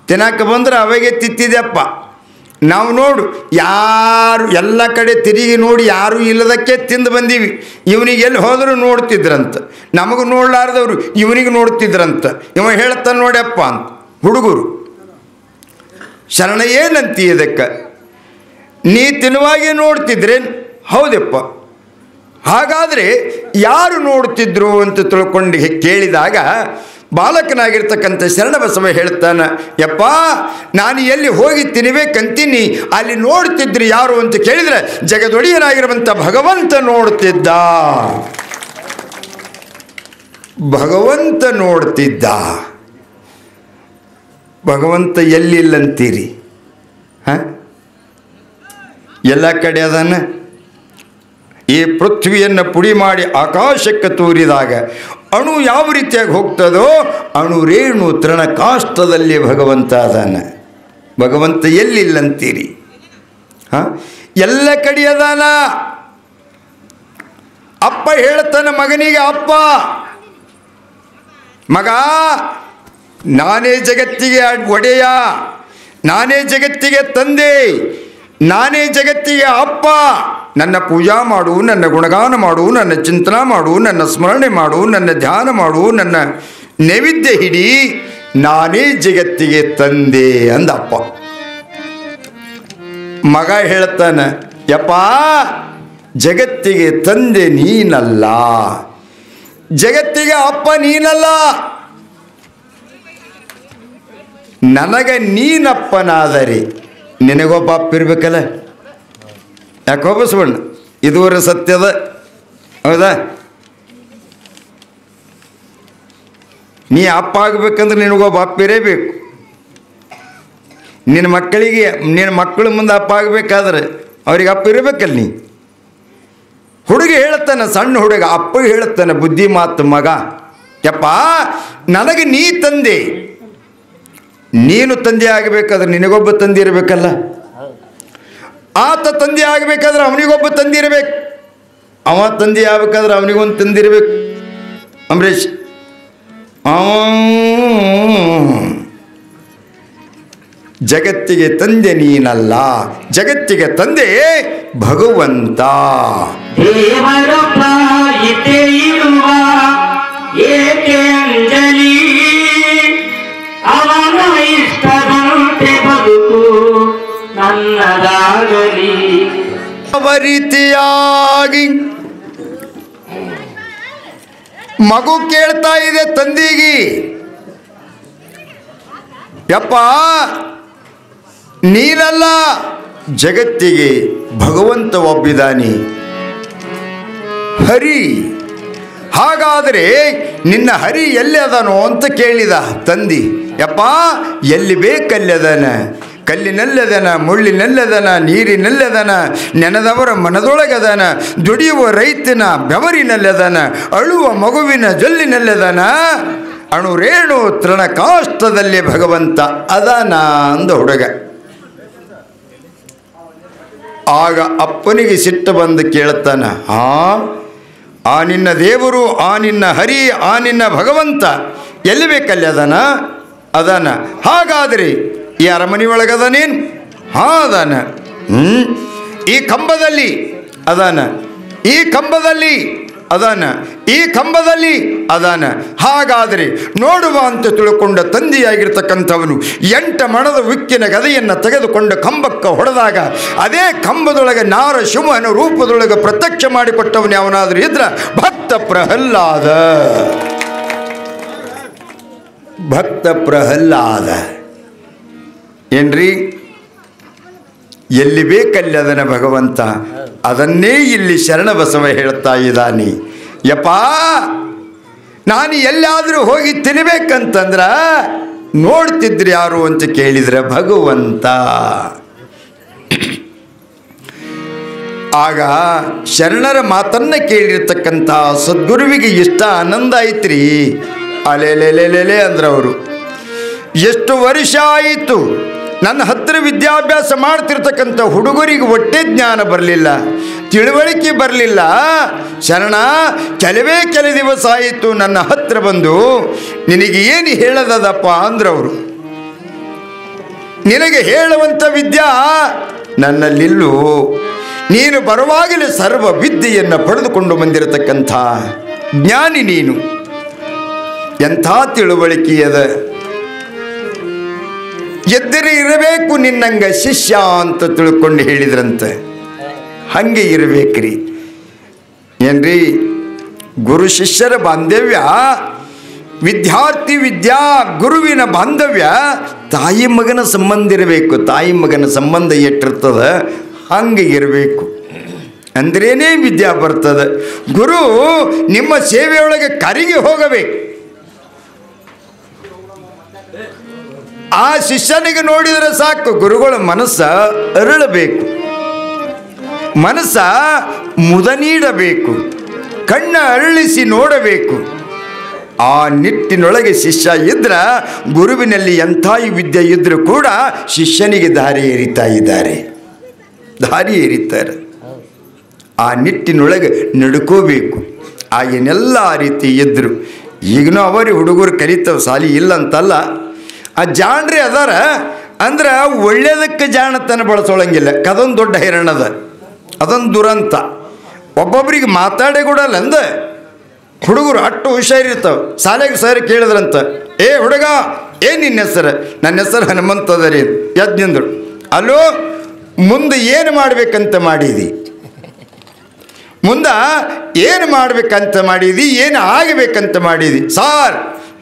ತಿನ್ನಾಕ ಬಂದ್ರೆ ಅವಾಗೆ ತಿತ್ತಿದೆಪ್ಪ. ನಾವು ನೋಡು, ಯಾರು ಎಲ್ಲ ಕಡೆ ತಿರುಗಿ ನೋಡಿ ಯಾರೂ ಇಲ್ಲದಕ್ಕೆ ತಿಂದು ಬಂದೀವಿ. ಇವನಿಗೆ ಎಲ್ಲಿ ಹೋದರೂ ನೋಡ್ತಿದ್ರಂತ, ನಮಗೆ ನೋಡಲಾರ್ದವ್ರು ಇವನಿಗೆ ನೋಡ್ತಿದ್ರಂತ. ಇವ ಹೇಳ್ತಾನೆ ನೋಡ್ಯಪ್ಪ ಅಂತ ಹುಡುಗರು. ಶರಣ ಏನಂತೀ ಇದಕ್ಕೆ? ನೀ ತಿನ್ನುವಾಗೆ ನೋಡ್ತಿದ್ರೆ? ಹೌದಪ್ಪ. ಹಾಗಾದರೆ ಯಾರು ನೋಡ್ತಿದ್ರು ಅಂತ ತಿಳ್ಕೊಂಡು ಕೇಳಿದಾಗ ಬಾಲಕನಾಗಿರ್ತಕ್ಕಂಥ ಶರಣಬಸವ ಹೇಳ್ತಾನೆ, ಯಪ್ಪ ನಾನು ಎಲ್ಲಿ ಹೋಗಿ ತಿನ್ನಬೇಕಂತೀನಿ ಅಲ್ಲಿ ನೋಡ್ತಿದ್ರು ಯಾರು ಅಂತ ಕೇಳಿದರೆ ಜಗದೊಡೆಯನಾಗಿರುವಂಥ ಭಗವಂತ ನೋಡ್ತಿದ್ದ. ಭಗವಂತ ನೋಡ್ತಿದ್ದ. ಭಗವಂತ ಎಲ್ಲಿಲ್ಲಂತೀರಿ? ಎಲ್ಲ ಕಡೆ ಅದಾನ. ಈ ಪೃಥ್ವಿಯನ್ನು ಪುಡಿ ಮಾಡಿ ಆಕಾಶಕ್ಕೆ ತೂರಿದಾಗ ಅಣು ಯಾವ ರೀತಿಯಾಗಿ ಹೋಗ್ತದೋ ಅಣು ರೇಣು ತೃಣಕಾಷ್ಟದಲ್ಲಿ ಭಗವಂತ ಅದಾನ. ಭಗವಂತ ಎಲ್ಲಿಲ್ಲಂತೀರಿ? ಎಲ್ಲ ಕಡೆ ಅದಾನ. ಅಪ್ಪ ಹೇಳ್ತಾನೆ ಮಗನಿಗೆ, ಅಪ್ಪ ಮಗ, ನಾನೇ ಜಗತ್ತಿಗೆ ಒಡೆಯ, ನಾನೇ ಜಗತ್ತಿಗೆ ತಂದೆ, ನಾನೇ ಜಗತ್ತಿಗೆ ಅಪ್ಪ. ನನ್ನ ಪೂಜಾ ಮಾಡು, ನನ್ನ ಗುಣಗಾನ ಮಾಡು, ನನ್ನ ಚಿಂತನ ಮಾಡು, ನನ್ನ ಸ್ಮರಣೆ ಮಾಡು, ನನ್ನ ಧ್ಯಾನ ಮಾಡು, ನನ್ನ ನೈವೇದ್ಯ ಹಿಡಿ, ನಾನೇ ಜಗತ್ತಿಗೆ ತಂದೆ ಅಂದಪ್ಪ. ಮಗ ಹೇಳ್ತಾನೆ, ಯಪ್ಪ ಜಗತ್ತಿಗೆ ತಂದೆ ನೀನಲ್ಲ, ಜಗತ್ತಿಗೆ ಅಪ್ಪ ನೀನಲ್ಲ, ನನಗೆ ನೀನಪ್ಪನಾದರೆ ನಿನಗೊಬ್ಬ ಅಪ್ಪ ಇರ್ಬೇಕಲ್ಲ. ಯಾಕೋ ಬಸವಣ್ಣ, ಇದುವರೆ ಸತ್ಯದ, ಹೌದಾ? ನೀ ಅಪ್ಪ ಆಗಬೇಕಂದ್ರೆ ನಿನಗೊಬ್ಬ ಅಪ್ಪ ಇರಬೇಕು. ನಿನ್ನ ಮಕ್ಕಳ ಮುಂದೆ ಅಪ್ಪ ಆಗಬೇಕಾದ್ರೆ ಅವ್ರಿಗೆ ಅಪ್ಪ ಇರಬೇಕಲ್ಲ. ನೀ ಹುಡುಗ ಹೇಳ್ತಾನೆ, ಸಣ್ಣ ಹುಡುಗ ಅಪ್ಪಗೆ ಹೇಳ್ತಾನೆ ಬುದ್ಧಿ ಮಾತು, ಮಗ ಯಪ್ಪ ನನಗೆ ನೀ ತಂದೆ, ನೀನು ತಂದೆ ಆಗಬೇಕಾದ್ರೆ ನಿನಗೊಬ್ಬ ತಂದೆ ಇರಬೇಕಲ್ಲ. ಆತ ತಂದೆ ಆಗಬೇಕಾದ್ರೆ ಅವನಿಗೊಬ್ಬ ತಂದೆ ಇರಬೇಕು, ಅವ ತಂದೆ ಆಗಬೇಕಾದ್ರೆ ಅವನಿಗೊಂದು ತಂದೆ ಇರಬೇಕು. ಅಂಬರೀಷ್ ಜಗತ್ತಿಗೆ ತಂದೆ ನೀನಲ್ಲ, ಜಗತ್ತಿಗೆ ತಂದೆ ಭಗವಂತ. ದೇವರೊಬ್ಬ ಇದ್ದೇ ಇರುವ ಏಕೆ ಅಂಜಲಿ, ಅವನ ಇಷ್ಟದಂತೆ ಬದುಕು ನನ್ನದಾಗಲಿ. ಯಾವ ರೀತಿಯಾಗಿ ಮಗು ಕೇಳ್ತಾ ಇದೆ ತಂದೆಗೆ, ಯಪ್ಪ ನೀನಲ್ಲ, ಜಗತ್ತಿಗೆ ಭಗವಂತ ಒಬ್ಬಿದ್ದಾನೆ, ಹರಿ. ಹಾಗಾದರೆ ನಿನ್ನ ಹರಿ ಎಲ್ಲಿ ಅದನೋ ಅಂತ ಕೇಳಿದ ತಂದಿ. ಯಪ್ಪ ಎಲ್ಲಿ ಬೇಕಲ್ಲದನ, ಕಲ್ಲಿನಲ್ಲದನ, ಮುಳ್ಳಿನಲ್ಲದನ, ನೀರಿನಲ್ಲದನ, ನೆನೆದವರ ಮನದೊಳಗದನ, ದುಡಿಯುವ ರೈತನ ಬೆವರಿನಲ್ಲದನ, ಅಳುವ ಮಗುವಿನ ಜೊಲ್ಲಿನಲ್ಲದನ, ಅಣುರೇಣು ತೃಣಕಾಷ್ಟದಲ್ಲಿ ಭಗವಂತ ಅದನ ಅಂದ ಹುಡುಗ. ಆಗ ಅಪ್ಪನಿಗೆ ಸಿಟ್ಟು ಬಂದು ಕೇಳ್ತಾನ, ಆ ನಿನ್ನ ದೇವರು, ಆ ನಿನ್ನ ಹರಿ, ಆ ನಿನ್ನ ಭಗವಂತ ಎಲ್ಲಿ ಬೇಕಲ್ಲಿ ಅದನ? ಅದನ. ಹಾಗಾದರೆ ಈ ಅರಮನೆ ಒಳಗದನೇನು? ಅದಾನ. ಈ ಕಂಬದಲ್ಲಿ ಅದಾನ, ಈ ಕಂಬದಲ್ಲಿ ಅದಾನ, ಈ ಕಂಬದಲ್ಲಿ ಅದಾನ. ಹಾಗಾದರೆ ನೋಡುವ ಅಂತ ತಿಳ್ಕೊಂಡ ತಂದೆಯಾಗಿರ್ತಕ್ಕಂಥವನು 8 ಮಣದ ಉಕ್ಕಿನ ಗದೆಯನ್ನು ತೆಗೆದುಕೊಂಡು ಕಂಬಕ್ಕೆ ಹೊಡೆದಾಗ ಅದೇ ಕಂಬದೊಳಗೆ ನಾರ ಶಿವನ ರೂಪದೊಳಗೆ ಪ್ರತ್ಯಕ್ಷ ಮಾಡಿಕೊಟ್ಟವನು ಯಾವನಾದರೂ ಇದ್ರ ಭಕ್ತ ಪ್ರಹ್ಲಾದ. ಭಕ್ತ ಪ್ರಹ್ಲಾದ ಏನ್ರಿ? ಎಲ್ಲಿ ಬೇಕಲ್ಲಿ ಅದನ್ನ ಭಗವಂತ, ಅದನ್ನೇ ಇಲ್ಲಿ ಶರಣಬಸವ ಹೇಳ್ತಾ ಇದ್ದಾನೆ. ಯಪ್ಪ ನಾನು ಎಲ್ಲಾದರೂ ಹೋಗಿ ತಿನ್ನಬೇಕಂತಂದ್ರ ನೋಡ್ತಿದ್ರಿ ಯಾರು ಅಂತ ಕೇಳಿದ್ರೆ ಭಗವಂತ. ಆಗ ಶರಣರ ಮಾತನ್ನ ಕೇಳಿರ್ತಕ್ಕಂಥ ಸದ್ಗುರುವಿಗೆ ಇಷ್ಟ ಆನಂದ ಐತ್ರಿ. ಅಲೆಲೆಲೆಲೆಲೆ ಅಂದ್ರವರು. ಎಷ್ಟು ವರ್ಷ ಆಯಿತು ನನ್ನ ಹತ್ತಿರ ವಿದ್ಯಾಭ್ಯಾಸ ಮಾಡ್ತಿರ್ತಕ್ಕಂಥ ಹುಡುಗರಿಗೆ ಹೊಟ್ಟೆ ಜ್ಞಾನ ಬರಲಿಲ್ಲ, ತಿಳುವಳಿಕೆ ಬರಲಿಲ್ಲ. ಶರಣ ಕೆಲ ದಿವಸ ಆಯಿತು ನನ್ನ ಹತ್ತಿರ ಬಂದು ನಿನಗೆ ಏನು ಹೇಳದದಪ್ಪ ಅಂದ್ರವರು. ನಿನಗೆ ಹೇಳುವಂಥ ವಿದ್ಯಾ ನನ್ನಲ್ಲಿಲ್ಲೂ, ನೀನು ಬರುವಾಗಲೇ ಸರ್ವ ವಿದ್ಯೆಯನ್ನು ಪಡೆದುಕೊಂಡು ಬಂದಿರತಕ್ಕಂಥ ಜ್ಞಾನಿ ನೀನು, ಎಂಥ ತಿಳುವಳಿಕೆಯದ, ಎದ್ದರೆ ಇರಬೇಕು ನಿನ್ನಂಗ ಶಿಷ್ಯ ಅಂತ ತಿಳ್ಕೊಂಡು ಹೇಳಿದ್ರಂತೆ. ಹಂಗೆ ಇರಬೇಕ್ರಿ ಏನ್ರಿ? ಗುರು ಶಿಷ್ಯರ ಬಾಂಧವ್ಯ, ವಿದ್ಯಾರ್ಥಿ ವಿದ್ಯಾ ಗುರುವಿನ ಬಾಂಧವ್ಯ ತಾಯಿ ಮಗನ ಸಂಬಂಧ ಇರಬೇಕು. ತಾಯಿ ಮಗನ ಸಂಬಂಧ ಎಟ್ಟಿರ್ತದ ಹಂಗೆ ಇರಬೇಕು ಅಂದ್ರೇನೇ ವಿದ್ಯಾ ಬರ್ತದೆ. ಗುರು ನಿಮ್ಮ ಸೇವೆಯೊಳಗೆ ಕರಿಗೆ ಹೋಗಬೇಕು. ಆ ಶಿಷ್ಯನಿಗೆ ನೋಡಿದರೆ ಸಾಕು ಗುರುಗಳ ಮನಸ್ಸ ಅರಳಬೇಕು, ಮನಸ್ಸ ಮುದ ನೀಡಬೇಕು, ಕಣ್ಣ ಅರಳಿಸಿ ನೋಡಬೇಕು. ಆ ನಿಟ್ಟಿನೊಳಗೆ ಶಿಷ್ಯ ಇದ್ರ ಗುರುವಿನಲ್ಲಿ ಎಂಥ ವಿದ್ಯೆ ಇದ್ರೂ ಕೂಡ ಶಿಷ್ಯನಿಗೆ ದಾರಿ ಏರಿತಾರೆ. ಆ ನಿಟ್ಟಿನೊಳಗೆ ನಡ್ಕೋಬೇಕು. ಆಗಿನೆಲ್ಲ ರೀತಿ ಇದ್ದರು. ಈಗನೂ ಅವರಿ ಹುಡುಗರು ಕಲಿತವ, ಸಾಲಿ ಇಲ್ಲಂತಲ್ಲ. ಆ ಜಾಣ್ರಿ ಅದಾರ ಅಂದ್ರೆ ಒಳ್ಳೇದಕ್ಕೆ ಜಾಣತನ ಬಳಸೋಳಂಗಿಲ್ಲ. ಅದೊಂದು ದೊಡ್ಡ ಹೈರಾಣದ, ಅದೊಂದು ದುರಂತ. ಒಬ್ಬೊಬ್ರಿಗೆ ಮಾತಾಡೇ ಕೊಡಲ್ಲ ಅಂದ ಹುಡುಗರು ಅಟ್ಟು ಹುಷಾರಿರ್ತಾವೆ. ಶಾಲೆಗೆ ಸರ್ ಕೇಳಿದ್ರಂತ, ಏ ಹುಡುಗ ಏನು ನಿನ್ನ ಹೆಸರು? ನನ್ನ ಹೆಸರು ಹನುಮಂತದರಿ. ಎದ್ದು ನಿಂದರು. ಅಲ್ಲೋ ಮುಂದೆ ಏನು ಮಾಡ್ಬೇಕಂತ ಮಾಡಿದಿ? ಮುಂದೆ ಏನು ಮಾಡ್ಬೇಕಂತ ಮಾಡಿದಿ? ಏನು ಆಗಬೇಕಂತ ಮಾಡಿದಿ? ಸಾರ್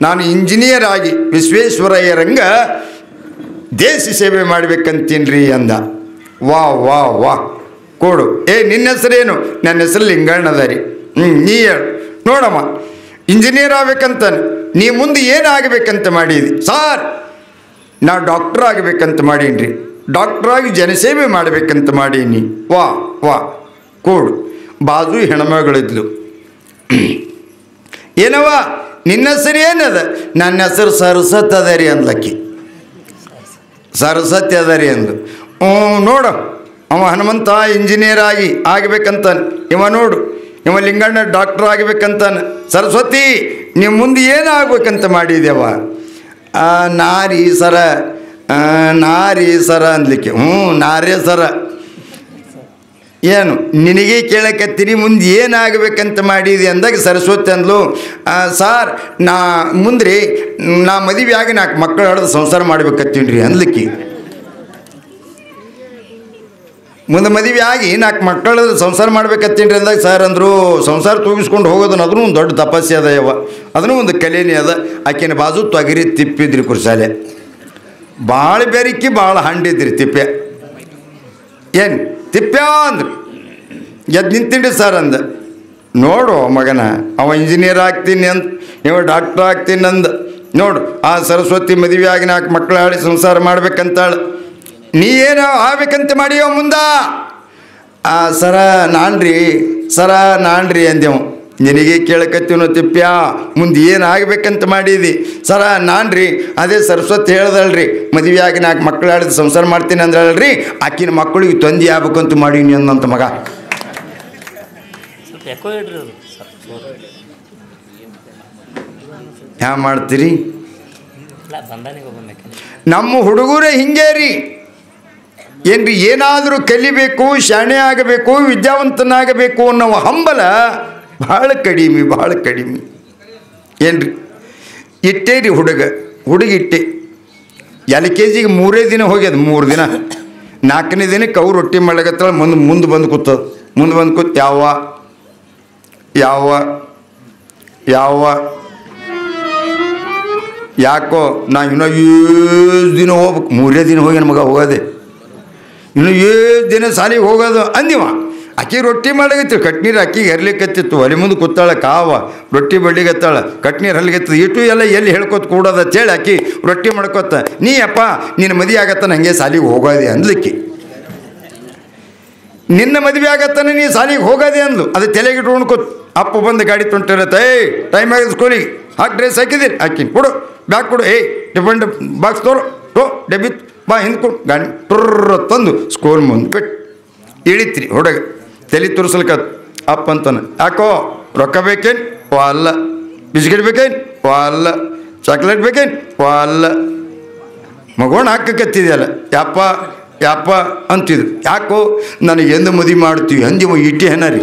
ನಾನು ಇಂಜಿನಿಯರ್ ಆಗಿ ವಿಶ್ವೇಶ್ವರಯ್ಯರಂಗ ದೇಶ ಸೇವೆ ಮಾಡ್ಬೇಕಂತೀನ್ರಿ ಅಂದ. ವಾ ವಾ ವಾ ಕೊಡು. ಏ ನಿನ್ನ ಹೆಸರೇನು? ನನ್ನ ಹೆಸರು ಲಿಂಗಣ್ಣದರಿ. ನೀ ಹೇಳು ನೋಡಮ್ಮ. ಇಂಜಿನಿಯರ್ ಆಗ್ಬೇಕಂತ ನೀ ಮುಂದೆ ಏನು ಆಗಬೇಕಂತ ಮಾಡಿದಿ? ಸಾರ್ ನಾ ಡಾಕ್ಟ್ರ್ ಆಗಬೇಕಂತ ಮಾಡೀನಿ. ಡಾಕ್ಟ್ರಾಗಿ ಜನಸೇವೆ ಮಾಡಬೇಕಂತ ಮಾಡೀನಿ. ವಾ ವಾ ಕೊಡು. ಬಾಜು ಹೆಣ್ಮಗಳಿದ್ಲು. ಏನವ ನಿನ್ನ ಹೆಸರು ಏನದ? ನನ್ನ ಹೆಸರು ಸರಸ್ವತಿ ಅದರಿ ಅಂದ್ಲಕ್ಕಿ. ಸರಸ್ವತಿ ಅದರಿ ಅಂದು. ನೋಡು ಅವ ಹನುಮಂತ ಇಂಜಿನಿಯರ್ ಆಗಬೇಕಂತ, ಇವ ನೋಡು ಇವ ಲಿಂಗಣ್ಣ ಡಾಕ್ಟ್ರ್ ಆಗಬೇಕಂತಾನ. ಸರಸ್ವತಿ ನೀವು ಮುಂದೆ ಏನು ಆಗ್ಬೇಕಂತ ಮಾಡಿದ್ದೇವ? ನಾರಿ ಸರ ನಾರಿ ಸರ ಅಂದ್ಲಿಕ್ಕೆ. ನಾರೇ ಸರ. ಏನು ನಿನಗೆ ಕೇಳಕತ್ತೀನಿ ಮುಂದೆ ಏನಾಗಬೇಕಂತ ಮಾಡಿದೆ ಅಂದಾಗ ಸರಸ್ವತಿ ಅಂದ್ಲು, ಸಾರ್ ನಾ ಮುಂದ್ರಿ ನಾ ಮದುವೆ ಆಗಿ 4 ಮಕ್ಕಳು ಹಿಡಿದು ಸಂಸಾರ ಮಾಡ್ಬೇಕತ್ತೀನಿ ರೀ ಅಂದ್ಲಿಕ್ಕೆ. ಮುಂದೆ ಮದುವೆ ಆಗಿ 4 ಮಕ್ಕಳು ಸಂಸಾರ ಮಾಡ್ಬೇಕತ್ತೀನಿ ರೀ ಅಂದಾಗ ಸರ್ ಅಂದರು, ಸಂಸಾರ ತೂಗಿಸ್ಕೊಂಡು ಹೋಗೋದನ್ನ ಅದನ್ನು ಒಂದು ದೊಡ್ಡ ತಪಸ್ಸೆ ಅದ ಯವ್ವ, ಅದನ್ನು ಒಂದು ಕಲೆನೇ ಅದ. ಆಕೆನ ಬಾಜು ತೊಗರಿ ತಿಪ್ಪಿದ್ರಿ ಕುರ್ಸಾಲೆ, ಭಾಳ ಬೆರಿಕಿ ಭಾಳ ಹಂಡಿದ್ರಿ ತಿಪ್ಪೆ. ಏನು ತಿಪ್ಪ್ಯಾ ಅಂದ್ರು. ಎದ್ದು ನಿಂತಿಂಡಿ ಸರ್ ಅಂದ. ನೋಡು ಮಗನ, ಅವ ಇಂಜಿನಿಯರ್ ಆಗ್ತೀನಿ ಅಂತ, ನೀವು ಡಾಕ್ಟ್ರ್ ಆಗ್ತೀನಿ ಅಂದ. ನೋಡು ಆ ಸರಸ್ವತಿ ಮದುವೆ ಆಗಿ 4 ಮಕ್ಕಳು ಆಡಿ ಸಂಸಾರ ಮಾಡ್ಬೇಕಂತಾಳು. ನೀ ಏನೋ ಆಗ್ಬೇಕಂತ ಮಾಡಿಯೋ ಮುಂದ? ಸರ ನಾನ್ರಿ ಅಂದೆವು. ನಿನಗೆ ಕೇಳಕತ್ತೀವನೋ ತಿಪ್ಪ್ಯಾ, ಮುಂದೆ ಏನು ಆಗ್ಬೇಕಂತ ಮಾಡಿದಿ? ಸರ ನಾನ್ರಿ ಅದೇ ಸರಸ್ವತಿ ಹೇಳ್ದಳ್ರಿ, ಮದುವೆ ಆಗಿ 4 ಮಕ್ಕಳು ಆಡಿದ ಸಂಸಾರ ಮಾಡ್ತೀನಿ ಅಂದ್ರಲ್ರಿ, ಆಕಿನ ಮಕ್ಕಳಿಗೆ ತೊಂದಿ ಆಗ್ಬೇಕಂತ ಮಾಡೀನಿ ಅಂದಂತ ಮಗ. ಹ್ಯಾ ಮಾಡ್ತೀರಿ? ನಮ್ಮ ಹುಡುಗರೇ ಹಿಂಗೇ ರೀ. ಏನ್ರಿ, ಏನಾದರೂ ಕಲಿಬೇಕು, ಶಾಣೆ ಆಗಬೇಕು, ವಿದ್ಯಾವಂತನಾಗಬೇಕು ಅನ್ನೋ ಹಂಬಲ ಭಾಳ ಕಡಿಮೆ. ಏನ್ರಿ ಇಟ್ಟೇ ರೀ ಹುಡುಗಿಟ್ಟೆ LKGಗೆ 3 ದಿನ ಹೋಗ್ಯದ. 3 ದಿನ 4ನೇ ದಿನಕ್ಕೆ ಅವ್ರು ರೊಟ್ಟಿ ಮಾಡ್ಲಕತ್ತಾಳ. ಮುಂದೆ ಬಂದು ಕೂತದ. ಮುಂದೆ ಬಂದು ಕೂತು ಯಾವ ಯಾಕೋ ನಾ ಇನ್ನೂ 7 ದಿನ ಹೋಗ್ಬೇಕು. 3 ದಿನ ಹೋಗ್ಯಾನ ಮಗ ಹೋಗೋದೆ. ಇನ್ನು 7 ದಿನ ಸಾಲಿಗೆ ಹೋಗೋದು ಅಂದಿವ. ಅಕ್ಕಿ ರೊಟ್ಟಿ ಮಾಡಗತ್ತಿ, ಕಟ್ನೀರು ಅಕ್ಕಿಗೆ ಹರ್ಲಿಕ್ಕತ್ತಿತ್ತು. ಒಲೆ ಮುಂದೆ ಕೂತಾಳ, ಕಾವ ರೊಟ್ಟಿ ಬಡ್ಲಿಗತ್ತಾಳ, ಕಟ್ನೀರು ಹರ್ಲಿಗತ್ತದ. ಇಟ್ಟು ಎಲ್ಲ ಎಲ್ಲಿ ಹೇಳ್ಕೊತ ಕೂಡೋದ ಅಂತೇಳಿ ಅಕ್ಕಿ ರೊಟ್ಟಿ ಮಾಡ್ಕೊತ, ನೀ ಅಪ್ಪ ನಿನ್ನ ಮದುವೆ ಆಗತ್ತಾನ ಹಂಗೆ ಸಾಲಿಗೆ ಹೋಗೋದೆ ಅಂದ್ಲಿಕ್ಕೆ. ನಿನ್ನ ಮದುವೆ ಆಗತ್ತಾನ ನೀ ಸಾಲಿಗೆ ಹೋಗೋದೆ ಅಂದ್ಲು. ಅದು ತಲೆಗೆ ಇಟ್ಕೊಂಡ್ಕೊತ್. ಅಪ್ಪ ಬಂದು ಗಾಡಿ ತುಂಟಿರತ್ತೆ, ಟೈಮ್ ಆಗಿದೆ ಸ್ಕೂಲಿಗೆ, ಹಾಕಿ ಡ್ರೆಸ್ ಹಾಕಿದ್ದೀರಿ, ಹಾಕಿನಿ ಕೊಡು, ಬ್ಯಾಗ್ ಕೊಡು, ಟಿಫನ್ ಬಾಕ್ಸ್ ತೋರು ಡಬ್ಬಿ ಬಾ ಹಿಂದ್ಕೊಂಡು ಗಾಡಿ ಟುರ್ರ ತಂದು ಸ್ಕೂಲ್ ಮುಂದೆ ಬಿಟ್ಟು ಇಳಿತ್ರಿ. ಹುಡುಗ ತಲೆ ತುರ್ಸಲ್ಕತ್. ಅಪ್ಪ ಅಂತಾನೆ, ಯಾಕೋ ರೊಕ್ಕ ಬೇಕೇನು? ಅಲ್ಲ. ಬಿಸ್ಕೆಟ್ ಬೇಕೇನು? ಅಲ್ಲ. ಚಾಕ್ಲೇಟ್ ಬೇಕೇನು? ಅಲ್ಲ. ಮಗೋಣ ಹಾಕಕತ್ತಿದೆಯಲ್ಲ, ಯಪ್ಪ ಅಂತಿದ್ರು. ಯಾಕೋ ನನಗೆ ಎಂದು ಮದುವೆ ಮಾಡ್ತೀವಿ ಅಂದಿವ ಇಟ್ಟಿ ಹೆನ ರೀ.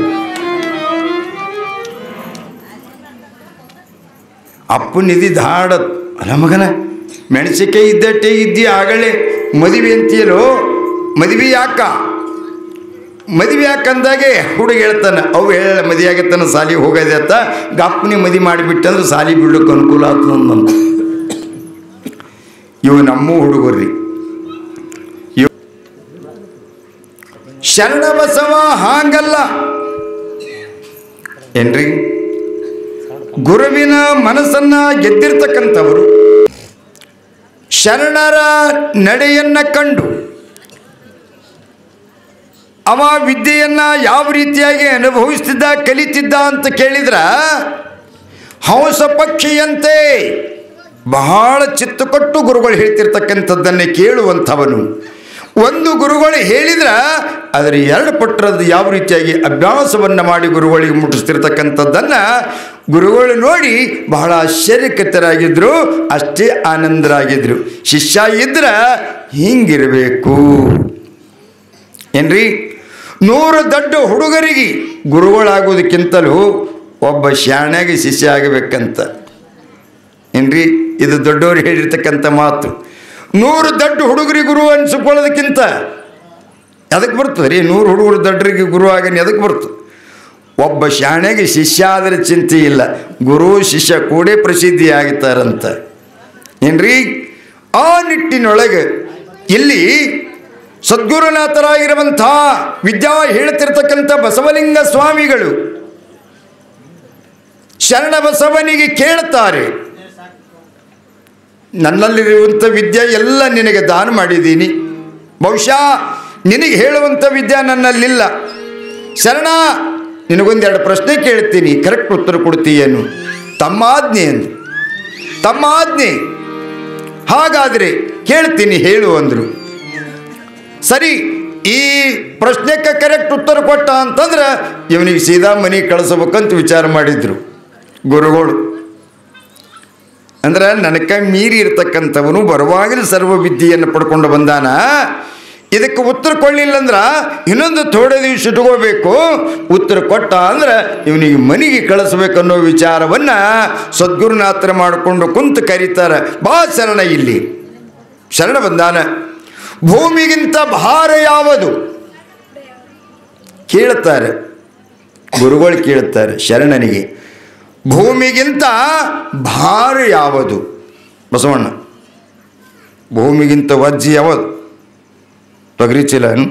ಅಪ್ಪನಿದಿ ಧಾಡತ್. ಅಲ್ಲ ಮಗನ, ಮೆಣಸಿಕಾಯಿ ಇದ್ದಟ್ಟೆ ಇದ್ದಿ ಆಗಲೇ ಮದುವೆ ಅಂತೀಯಲ್ಲೋ, ಮದುವೆ ಯಾಕಂದಾಗೆ ಹುಡುಗ ಹೇಳ್ತಾನೆ, ಅವು ಹೇಳ ಮದುವೆ ಆಗತ್ತಾನ ಸಾಲಿಗೆ ಹೋಗೋದೆ ಅಂತ. ಗಪ್ಪನಿ ಮದುವೆ ಮಾಡಿಬಿಟ್ಟಂದ್ರೆ ಸಾಲಿ ಬಿಡ್ಲಿಕ್ಕೆ ಅನುಕೂಲ ಆಗ್ತದಂತ. ಇವು ನಮ್ಮ ಹುಡುಗರ್ರಿ. ಶರಣ ಬಸವ ಹಾಂಗಲ್ಲ ಏನ್ರಿ. ಗುರುವಿನ ಮನಸ್ಸನ್ನ ಗೆದ್ದಿರ್ತಕ್ಕಂಥವರು ಶರಣರ ನಡೆಯನ್ನ ಕಂಡು ಅವ ವಿದ್ಯೆಯನ್ನ ಯಾವ ರೀತಿಯಾಗಿ ಅನುಭವಿಸ್ತಿದ್ದ, ಕಲಿತಿದ್ದ ಅಂತ ಕೇಳಿದ್ರ ಹಂಸ ಪಕ್ಷಿಯಂತೆ ಬಹಳ ಚಿತ್ತ ಕೊಟ್ಟು ಗುರುಗಳು ಹೇಳ್ತಿರ್ತಕ್ಕಂಥದ್ದನ್ನೇ ಕೇಳುವಂಥವನು. ಒಂದು ಗುರುಗಳು ಹೇಳಿದ್ರೆ ಅದರ 2 ಪಟ್ಟರದ್ದು ಯಾವ ರೀತಿಯಾಗಿ ಅಭ್ಯಾಸವನ್ನು ಮಾಡಿ ಗುರುಗಳಿಗೆ ಮುಟ್ಟಿಸ್ತಿರ್ತಕ್ಕಂಥದ್ದನ್ನು ಗುರುಗಳು ನೋಡಿ ಬಹಳ ಆಶ್ಚರ್ಯಕತರಾಗಿದ್ದರು, ಅಷ್ಟೇ ಆನಂದರಾಗಿದ್ದರು. ಶಿಷ್ಯ ಇದ್ರೆ ಹಿಂಗಿರಬೇಕು ಏನ್ರಿ. 100 ದೊಡ್ಡ ಹುಡುಗರಿಗೆ ಗುರುಗಳಾಗೋದಕ್ಕಿಂತಲೂ ಒಬ್ಬ ಶಾಣೆಗೆ ಶಿಷ್ಯ ಆಗಬೇಕಂತ ಏನ್ರಿ. ಇದು ದೊಡ್ಡವರು ಹೇಳಿರ್ತಕ್ಕಂಥ ಮಾತು. 100 ದೊಡ್ಡ ಹುಡುಗರಿಗೆ ಗುರು ಅನಿಸ್ಕೊಳ್ಳೋದಕ್ಕಿಂತ ಎದಕ್ಕೆ ಬರ್ತದೆ ರೀ? 100 ಹುಡುಗರು ದೊಡ್ಡರಿಗೆ ಗುರು ಆಗನಿ ಎದಕ್ಕೆ ಬರ್ತದೆ? ಒಬ್ಬ ಶಾಣೆಗೆ ಶಿಷ್ಯ ಆದರೆ ಚಿಂತೆ ಇಲ್ಲ, ಗುರು ಶಿಷ್ಯ ಕೂಡೇ ಪ್ರಸಿದ್ಧಿ ಆಗ್ತಾರಂತ ಏನ್ರಿ. ಆ ನಿಟ್ಟಿನೊಳಗೆ ಇಲ್ಲಿ ಸದ್ಗುರುನಾಥರಾಗಿರುವಂಥ ವಿದ್ಯಾ ಹೇಳ್ತಿರ್ತಕ್ಕಂಥ ಬಸವಲಿಂಗ ಸ್ವಾಮಿಗಳು ಶರಣ ಬಸವನಿಗೆ ಕೇಳ್ತಾರೆ, ನನ್ನಲ್ಲಿರುವಂಥ ವಿದ್ಯೆ ಎಲ್ಲ ನಿನಗೆ ದಾನ ಮಾಡಿದ್ದೀನಿ, ಬಹುಶಃ ನಿನಗೆ ಹೇಳುವಂಥ ವಿದ್ಯೆ ನನ್ನಲ್ಲಿಲ್ಲ. ಶರಣ, ನಿನಗೊಂದೆರಡು ಪ್ರಶ್ನೆ ಕೇಳ್ತೀನಿ, ಕರೆಕ್ಟ್ ಉತ್ತರ ಕೊಡ್ತೀಯೇನು? ತಮ್ಮ ಆಜ್ಞೆ ಅಂದ್ರು. ತಮ್ಮ ಆಜ್ಞೆ, ಹಾಗಾದರೆ ಕೇಳ್ತೀನಿ ಹೇಳು ಅಂದರು. ಸರಿ, ಈ ಪ್ರಶ್ನೆಗೆ ಕರೆಕ್ಟ್ ಉತ್ತರ ಕೊಟ್ಟ ಅಂತಂದ್ರೆ ಇವನಿಗೆ ಸೀದಾ ಮನೆಗೆ ಕಳಿಸ್ಬೇಕಂತ ವಿಚಾರ ಮಾಡಿದ್ರು ಗುರುಗಳು. ಅಂದ್ರೆ ನನಕ ಮೀರಿ ಇರ್ತಕ್ಕಂಥವನು ಬರುವಾಗಲೇ ಸರ್ವ ವಿದ್ಯೆಯನ್ನು ಪಡ್ಕೊಂಡು ಬಂದಾನ. ಇದಕ್ಕೆ ಉತ್ತರ ಕೊಡಲಿಲ್ಲ ಅಂದ್ರೆ ಇನ್ನೊಂದು ಥೋಡೆ ದಿವಸ ಇಟ್ಕೋಬೇಕು. ಉತ್ತರ ಕೊಟ್ಟ ಅಂದ್ರೆ ಇವನಿಗೆ ಮನೆಗೆ ಕಳಿಸ್ಬೇಕನ್ನೋ ವಿಚಾರವನ್ನು ಸದ್ಗುರುನಾಥರ ಮಾಡಿಕೊಂಡು ಕುಂತು ಕರೀತಾರೆ. ಬಾ ಶರಣ, ಇಲ್ಲಿ ಶರಣ ಬಂದಾನ. ಭೂಮಿಗಿಂತ ಭಾರ ಯಾವುದು ಕೇಳುತ್ತಾರೆ ಗುರುಗಳು, ಕೇಳುತ್ತಾರೆ ಶರಣನಿಗೆ. ಭೂಮಿಗಿಂತ ಭಾರ ಯಾವುದು ಬಸವಣ್ಣ? ಭೂಮಿಗಿಂತ ವಜ್ಜಿ ಯಾವುದು? ತೊಗರಿ ಚೀಲ ಏನು?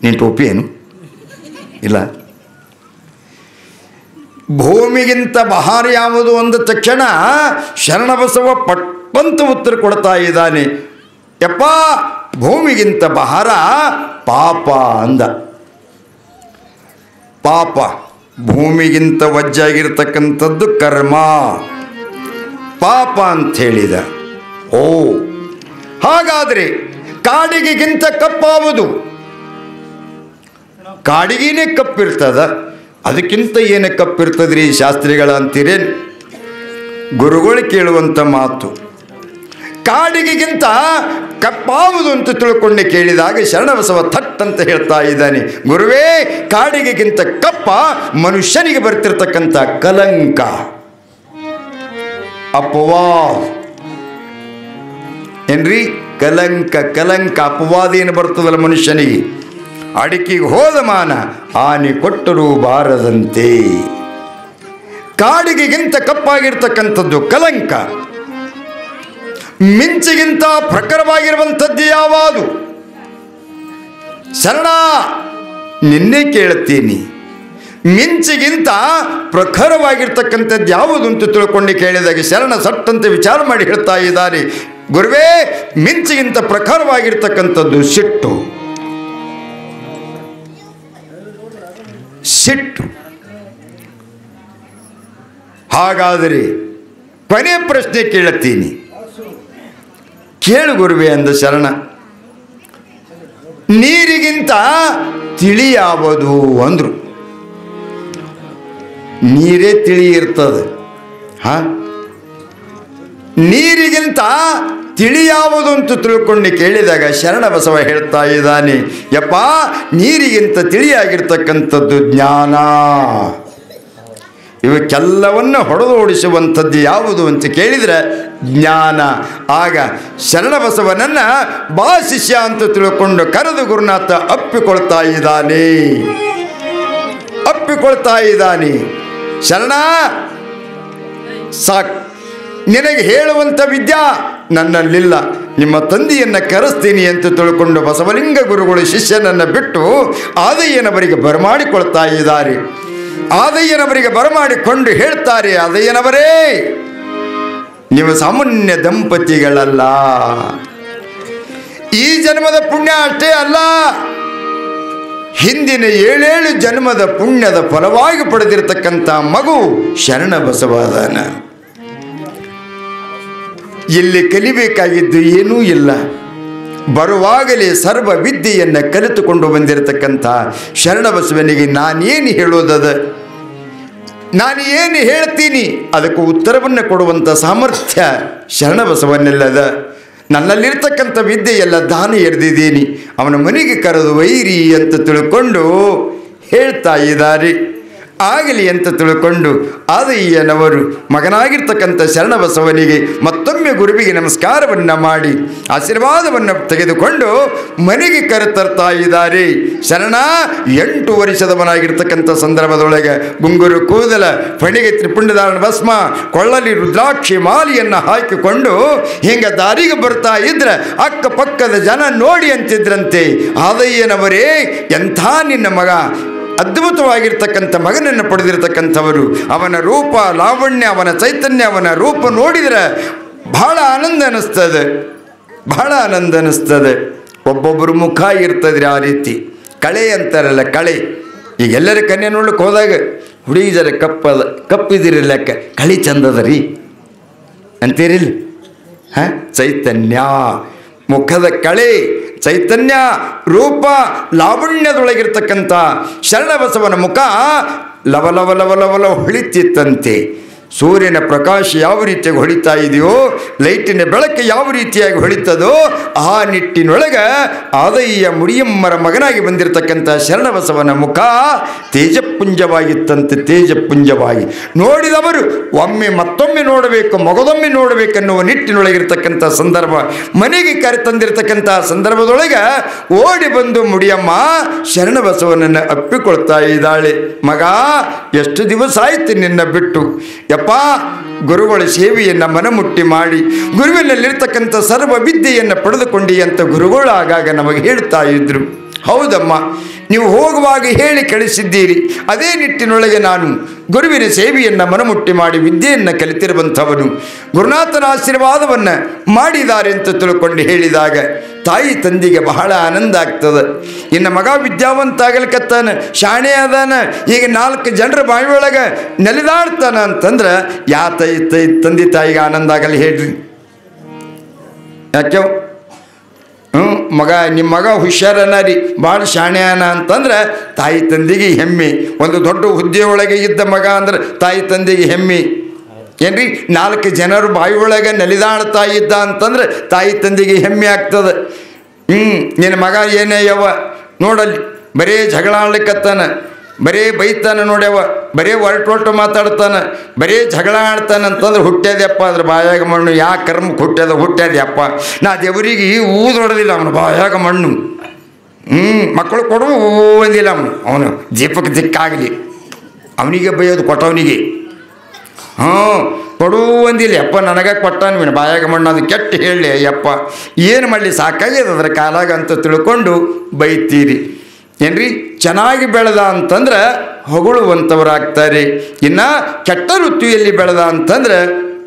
ನೀನು ಟೋಪಿ ಏನು? ಇಲ್ಲ. ಭೂಮಿಗಿಂತ ಭಾರ ಯಾವುದು ಅಂದ ತಕ್ಷಣ ಶರಣಬಸವ ಪಟ್ಟಂತ ಉತ್ತರ ಕೊಡ್ತಾ ಇದ್ದಾನೆ. ಯಪ್ಪ, ಭೂಮಿಗಿಂತ ಭಾರ ಪಾಪ ಅಂದ. ಪಾಪ ಭೂಮಿಗಿಂತ ವಜ್ಜಾಗಿರ್ತಕ್ಕಂಥದ್ದು ಕರ್ಮ, ಪಾಪ ಅಂತ ಹೇಳಿದ. ಓ, ಹಾಗಾದರೆ ಕಾಡಿಗೆಗಿಂತ ಕಪ್ಪಾವುದು? ಕಾಡಿಗೆನೇ ಕಪ್ಪಿರ್ತದ, ಅದಕ್ಕಿಂತ ಏನೇ ಕಪ್ಪಿರ್ತದ್ರಿ ಶಾಸ್ತ್ರಿಗಳ ಅಂತೀರೇನು? ಗುರುಗಳು ಕೇಳುವಂಥ ಮಾತು. ಕಾಡಿಗೆಗಿಂತ ಕಪ್ಪಾವುದು ಅಂತ ತಿಳ್ಕೊಂಡೆ ಕೇಳಿದಾಗ ಶರಣಬಸವ ಥಟ್ ಅಂತ ಹೇಳ್ತಾ ಇದ್ದಾನೆ, ಗುರುವೇ, ಕಾಡಿಗೆಗಿಂತ ಕಪ್ಪ ಮನುಷ್ಯನಿಗೆ ಬರ್ತಿರ್ತಕ್ಕಂಥ ಕಲಂಕ, ಅಪವಾದ. ಏನ್ರಿ ಕಲಂಕ? ಕಲಂಕ ಅಪವಾದ ಏನು ಬರ್ತದಲ್ಲ ಮನುಷ್ಯನಿಗೆ. ಅಡಿಕೆಗೆ ಹೋದ ಮಾನ ಆನೆ ಕೊಟ್ಟರೂ ಬಾರದಂತೆ. ಕಾಡಿಗೆಗಿಂತ ಕಪ್ಪಾಗಿರ್ತಕ್ಕಂಥದ್ದು ಕಲಂಕ. ಮಿಂಚಿಗಿಂತ ಪ್ರಖರವಾಗಿರುವಂಥದ್ದು ಯಾವುದು? ಶರಣ, ನಿನ್ನೆ ಕೇಳುತ್ತೀನಿ, ಮಿಂಚಿಗಿಂತ ಪ್ರಖರವಾಗಿರ್ತಕ್ಕಂಥದ್ದು ಯಾವುದು ಅಂತ ತಿಳ್ಕೊಂಡು ಕೇಳಿದಾಗ ಶರಣ ಸಟ್ಟಂತೆ ವಿಚಾರ ಮಾಡಿ ಹೇಳ್ತಾ ಇದ್ದಾರೆ, ಗುರುವೇ, ಮಿಂಚಿಗಿಂತ ಪ್ರಖರವಾಗಿರ್ತಕ್ಕಂಥದ್ದು ಸಿಟ್ಟು. ಸಿಟ್ಟು. ಹಾಗಾದರೆ ಕೊನೆ ಪ್ರಶ್ನೆ ಕೇಳುತ್ತೀನಿ, ಕೇಳು ಗುರುವೇ ಅಂದ ಶರಣ. ನೀರಿಗಿಂತ ತಿಳಿ ಯಾವುದು ಅಂದ್ರು. ನೀರೇ ತಿಳಿ ಇರ್ತದೆ. ನೀರಿಗಿಂತ ತಿಳಿ ಯಾವುದು ಅಂತ ತಿಳ್ಕೊಂಡು ಕೇಳಿದಾಗ ಶರಣಬಸವ ಹೇಳ್ತಾ ಇದ್ದಾನೆ, ಯಪ್ಪ, ನೀರಿಗಿಂತ ತಿಳಿಯಾಗಿರ್ತಕ್ಕಂಥದ್ದು ಜ್ಞಾನ. ಇವಕ್ಕೆಲ್ಲವನ್ನು ಹೊಡೆದೋಡಿಸುವಂಥದ್ದು ಯಾವುದು ಅಂತ ಕೇಳಿದರೆ ಜ್ಞಾನ. ಆಗ ಶರಣಬಸವನನ್ನು ಬಾ ಶಿಷ್ಯ ಅಂತ ತಿಳ್ಕೊಂಡು ಕರೆದು ಗುರುನಾಥ ಅಪ್ಪಿಕೊಳ್ತಾ ಇದ್ದಾನೆ. ಶರಣ, ಸಾಕು, ನಿನಗೆ ಹೇಳುವಂಥ ವಿದ್ಯಾ ನನ್ನಲ್ಲಿಲ್ಲ, ನಿಮ್ಮ ತಂದೆಯನ್ನು ಕರೆಸ್ತೀನಿ ಅಂತ ತಿಳ್ಕೊಂಡು ಬಸವಲಿಂಗ ಗುರುಗಳು ಶಿಷ್ಯನನ್ನು ಬಿಟ್ಟು ಆದಯ್ಯನವರಿಗೆ ಬರಮಾಡಿಕೊಳ್ತಾ ಇದ್ದಾರೆ. ಆದಯ್ಯನವರಿಗೆ ಬರಮಾಡಿಕೊಂಡು ಹೇಳ್ತಾರೆ, ಆದಯ್ಯನವರೇ, ನೀವು ಸಾಮಾನ್ಯ ದಂಪತಿಗಳಲ್ಲ. ಈ ಜನ್ಮದ ಪುಣ್ಯ ಅಷ್ಟೇ ಅಲ್ಲ, ಹಿಂದಿನ 7 ಜನ್ಮದ ಪುಣ್ಯದ ಫಲವಾಗಿ ಪಡೆದಿರತಕ್ಕಂಥ ಮಗು ಶರಣಬಸವದಾನ. ಇಲ್ಲಿ ಕಲಿಬೇಕಾಗಿದ್ದು ಏನೂ ಇಲ್ಲ. ಬರುವಾಗಲೇ ಸರ್ವ ವಿದ್ಯೆಯನ್ನು ಕಲಿತುಕೊಂಡು ಬಂದಿರತಕ್ಕಂಥ ಶರಣಬಸವನಿಗೆ ನಾನೇನು ಹೇಳೋದದ, ನಾನು ಏನು ಹೇಳ್ತೀನಿ ಅದಕ್ಕೆ ಉತ್ತರವನ್ನು ಕೊಡುವಂಥ ಸಾಮರ್ಥ್ಯ ಶರಣಬಸವನಲ್ಲದ. ನನ್ನಲ್ಲಿರ್ತಕ್ಕಂಥ ವಿದ್ಯೆಯೆಲ್ಲ ದಾನ ಎರೆದಿದ್ದೀನಿ, ಅವನ ಮನೆಗೆ ಕರೆದು ವೈರಿ ಅಂತ ತಿಳ್ಕೊಂಡು ಹೇಳ್ತಾ ಇದ್ದಾರೆ. ಆಗಲಿ ಅಂತ ತಿಳ್ಕೊಂಡು ಆದಯ್ಯನವರು ಮಗನಾಗಿರ್ತಕ್ಕಂಥ ಶರಣಬಸವನಿಗೆ ಮತ್ತೊಮ್ಮೆ ಗುರುವಿಗೆ ನಮಸ್ಕಾರವನ್ನು ಮಾಡಿ ಆಶೀರ್ವಾದವನ್ನು ತೆಗೆದುಕೊಂಡು ಮನೆಗೆ ಕರೆತರ್ತಾ ಇದ್ದಾರೆ. ಶರಣ 8 ವರ್ಷದವನಾಗಿರ್ತಕ್ಕಂಥ ಸಂದರ್ಭದೊಳಗೆ ಗುಂಗುರು ಕೂದಲ, ಫಣಿಗೆ ತ್ರಿಪುಂಡಧಾರಣ ಭಸ್ಮ, ಕೊಳ್ಳಲಿ ರುದ್ರಾಕ್ಷಿ ಮಾಲಿಯನ್ನು ಹಾಕಿಕೊಂಡು ಹಿಂಗೆ ದಾರಿಗೆ ಬರ್ತಾ ಇದ್ರೆ ಅಕ್ಕಪಕ್ಕದ ಜನ ನೋಡಿ ಅಂತಿದ್ರಂತೆ, ಆದಯ್ಯನವರೇ, ಎಂಥ ನಿನ್ನ ಮಗ, ಅದ್ಭುತವಾಗಿರ್ತಕ್ಕಂಥ ಮಗನನ್ನು ಪಡೆದಿರತಕ್ಕಂಥವರು. ಅವನ ರೂಪ ಲಾವಣ್ಯ, ಅವನ ಚೈತನ್ಯ, ಅವನ ರೂಪ ನೋಡಿದರೆ ಬಹಳ ಆನಂದ ಅನ್ನಿಸ್ತದೆ. ಒಬ್ಬೊಬ್ಬರು ಮುಖ ಇರ್ತದ್ರಿ ಆ ರೀತಿ. ಕಳೆ ಅಂತಾರಲ್ಲ, ಕಳೆ. ಈಗ ಎಲ್ಲರ ಕನ್ಯೆ ನೋಡ್ಲಿಕ್ಕೆ ಹೋದಾಗ ಹುಡುಗಿ ಜರ ಕಪ್ಪಿದಿರಿ ಲೆಕ್ಕ, ಕಳಿ ಚಂದದ ರೀ ಅಂತೀರಿಲ್ಲ. ಚೈತನ್ಯ, ಮುಖದ ಕಳೆ, ಚೈತನ್ಯ ರೂಪ ಲಾವಣ್ಯದೊಳಗಿರ್ತಕ್ಕಂಥ ಶರಣಬಸವನ ಮುಖ ಲವಲವ ಹೊಳಿತಿತ್ತಂತೆ. ಸೂರ್ಯನ ಪ್ರಕಾಶ ಯಾವ ರೀತಿಯಾಗಿ ಹೊಳಿತಾ ಇದೆಯೋ, ಲೈಟಿನ ಬೆಳಕು ಯಾವ ರೀತಿಯಾಗಿ ಹೊಳಿತದೋ, ಆ ನಿಟ್ಟಿನೊಳಗೆ ಆದಯ್ಯ ಮುಡಿಯಮ್ಮರ ಮಗನಾಗಿ ಬಂದಿರತಕ್ಕಂಥ ಶರಣಬಸವನ ಮುಖ ತೇಜಪುಂಜವಾಗಿತ್ತಂತೆ. ತೇಜಪುಂಜವಾಗಿ ನೋಡಿದವರು ಒಮ್ಮೆ ಮತ್ತೊಮ್ಮೆ ನೋಡಬೇಕು, ಮಗದೊಮ್ಮೆ ನೋಡಬೇಕನ್ನುವ ನಿಟ್ಟಿನೊಳಗಿರ್ತಕ್ಕಂಥ ಸಂದರ್ಭ. ಮನೆಗೆ ಕರೆತಂದಿರತಕ್ಕಂಥ ಸಂದರ್ಭದೊಳಗೆ ಓಡಿ ಬಂದು ಮುಡಿಯಮ್ಮ ಶರಣಬಸವನನ್ನು ಅಪ್ಪಿಕೊಳ್ತಾ ಇದ್ದಾಳೆ. ಮಗ, ಎಷ್ಟು ದಿವಸ ಆಯ್ತು ನಿನ್ನ ಬಿಟ್ಟು. ಯಪ್ಪ, ಗುರುಗಳ ಸೇವೆಯನ್ನು ಮನಮುಟ್ಟಿ ಮಾಡಿ ಗುರುವಿನಲ್ಲಿರ್ತಕ್ಕಂಥ ಸರ್ವ ವಿದ್ಯೆಯನ್ನು ಪಡೆದುಕೊಂಡಿ ಅಂತ ಗುರುಗಳು ಆಗಾಗ ನಮಗೆ ಹೇಳ್ತಾ ಇದ್ರು. ಹೌದಮ್ಮ, ನೀವು ಹೋಗುವಾಗ ಹೇಳಿ ಕಳಿಸಿದ್ದೀರಿ. ಅದೇ ನಿಟ್ಟಿನೊಳಗೆ ನಾನು ಗುರುವಿನ ಸೇವೆಯನ್ನು ಮನಮುಟ್ಟಿ ಮಾಡಿ ವಿದ್ಯೆಯನ್ನು ಕಲಿತಿರುವಂಥವನು. ಗುರುನಾಥನ ಆಶೀರ್ವಾದವನ್ನು ಮಾಡಿದ್ದಾರೆ ಅಂತ ತಿಳ್ಕೊಂಡು ಹೇಳಿದಾಗ ತಾಯಿ ತಂದೆಗೆ ಬಹಳ ಆನಂದ ಆಗ್ತದೆ. ಇನ್ನು ಮಗ ವಿದ್ಯಾವಂತ ಆಗಲಿಕತ್ತಾನ, ಶಾಣೆ ಅದಾನ, ಈಗ 4 ಜನರ ಬಾಯಿ ಒಳಗೆ ನೆಲೆದಾಡ್ತಾನ ಅಂತಂದ್ರೆ ತಂದೆ ತಾಯಿಗೆ ಆನಂದ ಆಗಲ್ಲ ಹೇಳ್ರಿ. ಯಾಕೆ? ಮಗ, ನಿಮ್ಮ ಮಗ ಹುಷಾರನ ರೀ, ಭಾಳ ಶಾಣ್ಯಾನ ಅಂತಂದ್ರೆ ತಾಯಿ ತಂದೆಗೆ ಹೆಮ್ಮೆ. ಒಂದು ದೊಡ್ಡ ಹುದ್ದೆಯೊಳಗೆ ಇದ್ದ ಮಗ ಅಂದ್ರೆ ತಾಯಿ ತಂದೆಗೆ ಹೆಮ್ಮೆ ಏನ್ರಿ. 4 ಜನರು ಬಾಯಿ ಒಳಗೆ ನೆಲಿದಾಡ್ತಾ ಇದ್ದ ಅಂತಂದ್ರೆ ತಾಯಿ ತಂದೆಗೆ ಹೆಮ್ಮೆ ಆಗ್ತದೆ. ನಿನ್ನ ಮಗ ಏನೇ ಯವ ನೋಡಲ್ಲಿ, ಬರೇ ಜಗಳ ಆಡ್ಲಿಕ್ಕತ್ತಾನ, ಬರೇ ಬೈತಾನ ನೋಡ್ಯವ, ಬರೇ ಹೊರಟು ಮಾತಾಡ್ತಾನೆ, ಬರೇ ಜಗಳ ಆಡ್ತಾನೆ ಅಂತಂದ್ರೆ ಹುಟ್ಟ್ಯದಪ್ಪ ಅದ್ರ ಬಾಯಾಗ ಮಣ್ಣು. ಯಾ ಕರ್ಮಕ್ಕೆ ಹುಟ್ಟ್ಯದಪ್ಪ. ನಾ ದೇವರಿಗೆ ಊದೊಡದಿಲ್ಲ ಅವನು ಬಾಯಾಗ ಮಣ್ಣು. ಮಕ್ಕಳು ಕೊಡು ಅಂದಿಲ್ಲ ಅವನು ದೀಪಕ್ಕೆ ದಿಕ್ಕಾಗಲಿ, ಅವನಿಗೆ ಬೈಯೋದು ಕೊಟ್ಟವನಿಗೆ. ಕೊಡು ಅಂದಿಲ್ಲ ಅಪ್ಪ, ನನಗೆ ಕೊಟ್ಟಾನ ಬಾಯಾಗ ಮಣ್ಣು. ಅದು ಕೆಟ್ಟ ಹೇಳಿ ಅಯ್ಯಪ್ಪ, ಏನು ಮಾಡಲಿ, ಸಾಕಾಗ್ಯದ ಅದರ ಕಾಲಾಗ ಅಂತ ತಿಳ್ಕೊಂಡು ಬೈತೀರಿ ಏನ್ರಿ. ಚೆನ್ನಾಗಿ ಬೆಳೆದ ಅಂತಂದ್ರೆ ಹೊಗಳುವಂಥವರಾಗ್ತಾರೆ. ಇನ್ನು ಕೆಟ್ಟ ಋತುವಿಯಲ್ಲಿ ಬೆಳೆದ ಅಂತಂದ್ರೆ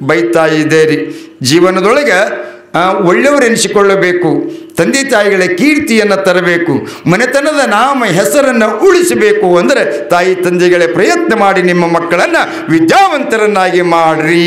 ಬೈತಾ ಇದ್ದೇರಿ. ಜೀವನದೊಳಗೆ ಒಳ್ಳೆಯವರು ಎನಿಸಿಕೊಳ್ಳಬೇಕು, ತಂದೆ ತಾಯಿಗಳ ಕೀರ್ತಿಯನ್ನು ತರಬೇಕು, ಮನೆತನದ ನಾಮ ಹೆಸರನ್ನು ಉಳಿಸಬೇಕು ಅಂದರೆ ತಾಯಿ ತಂದೆಗಳೇ ಪ್ರಯತ್ನ ಮಾಡಿ ನಿಮ್ಮ ಮಕ್ಕಳನ್ನು ವಿದ್ಯಾವಂತರನ್ನಾಗಿ ಮಾಡ್ರಿ.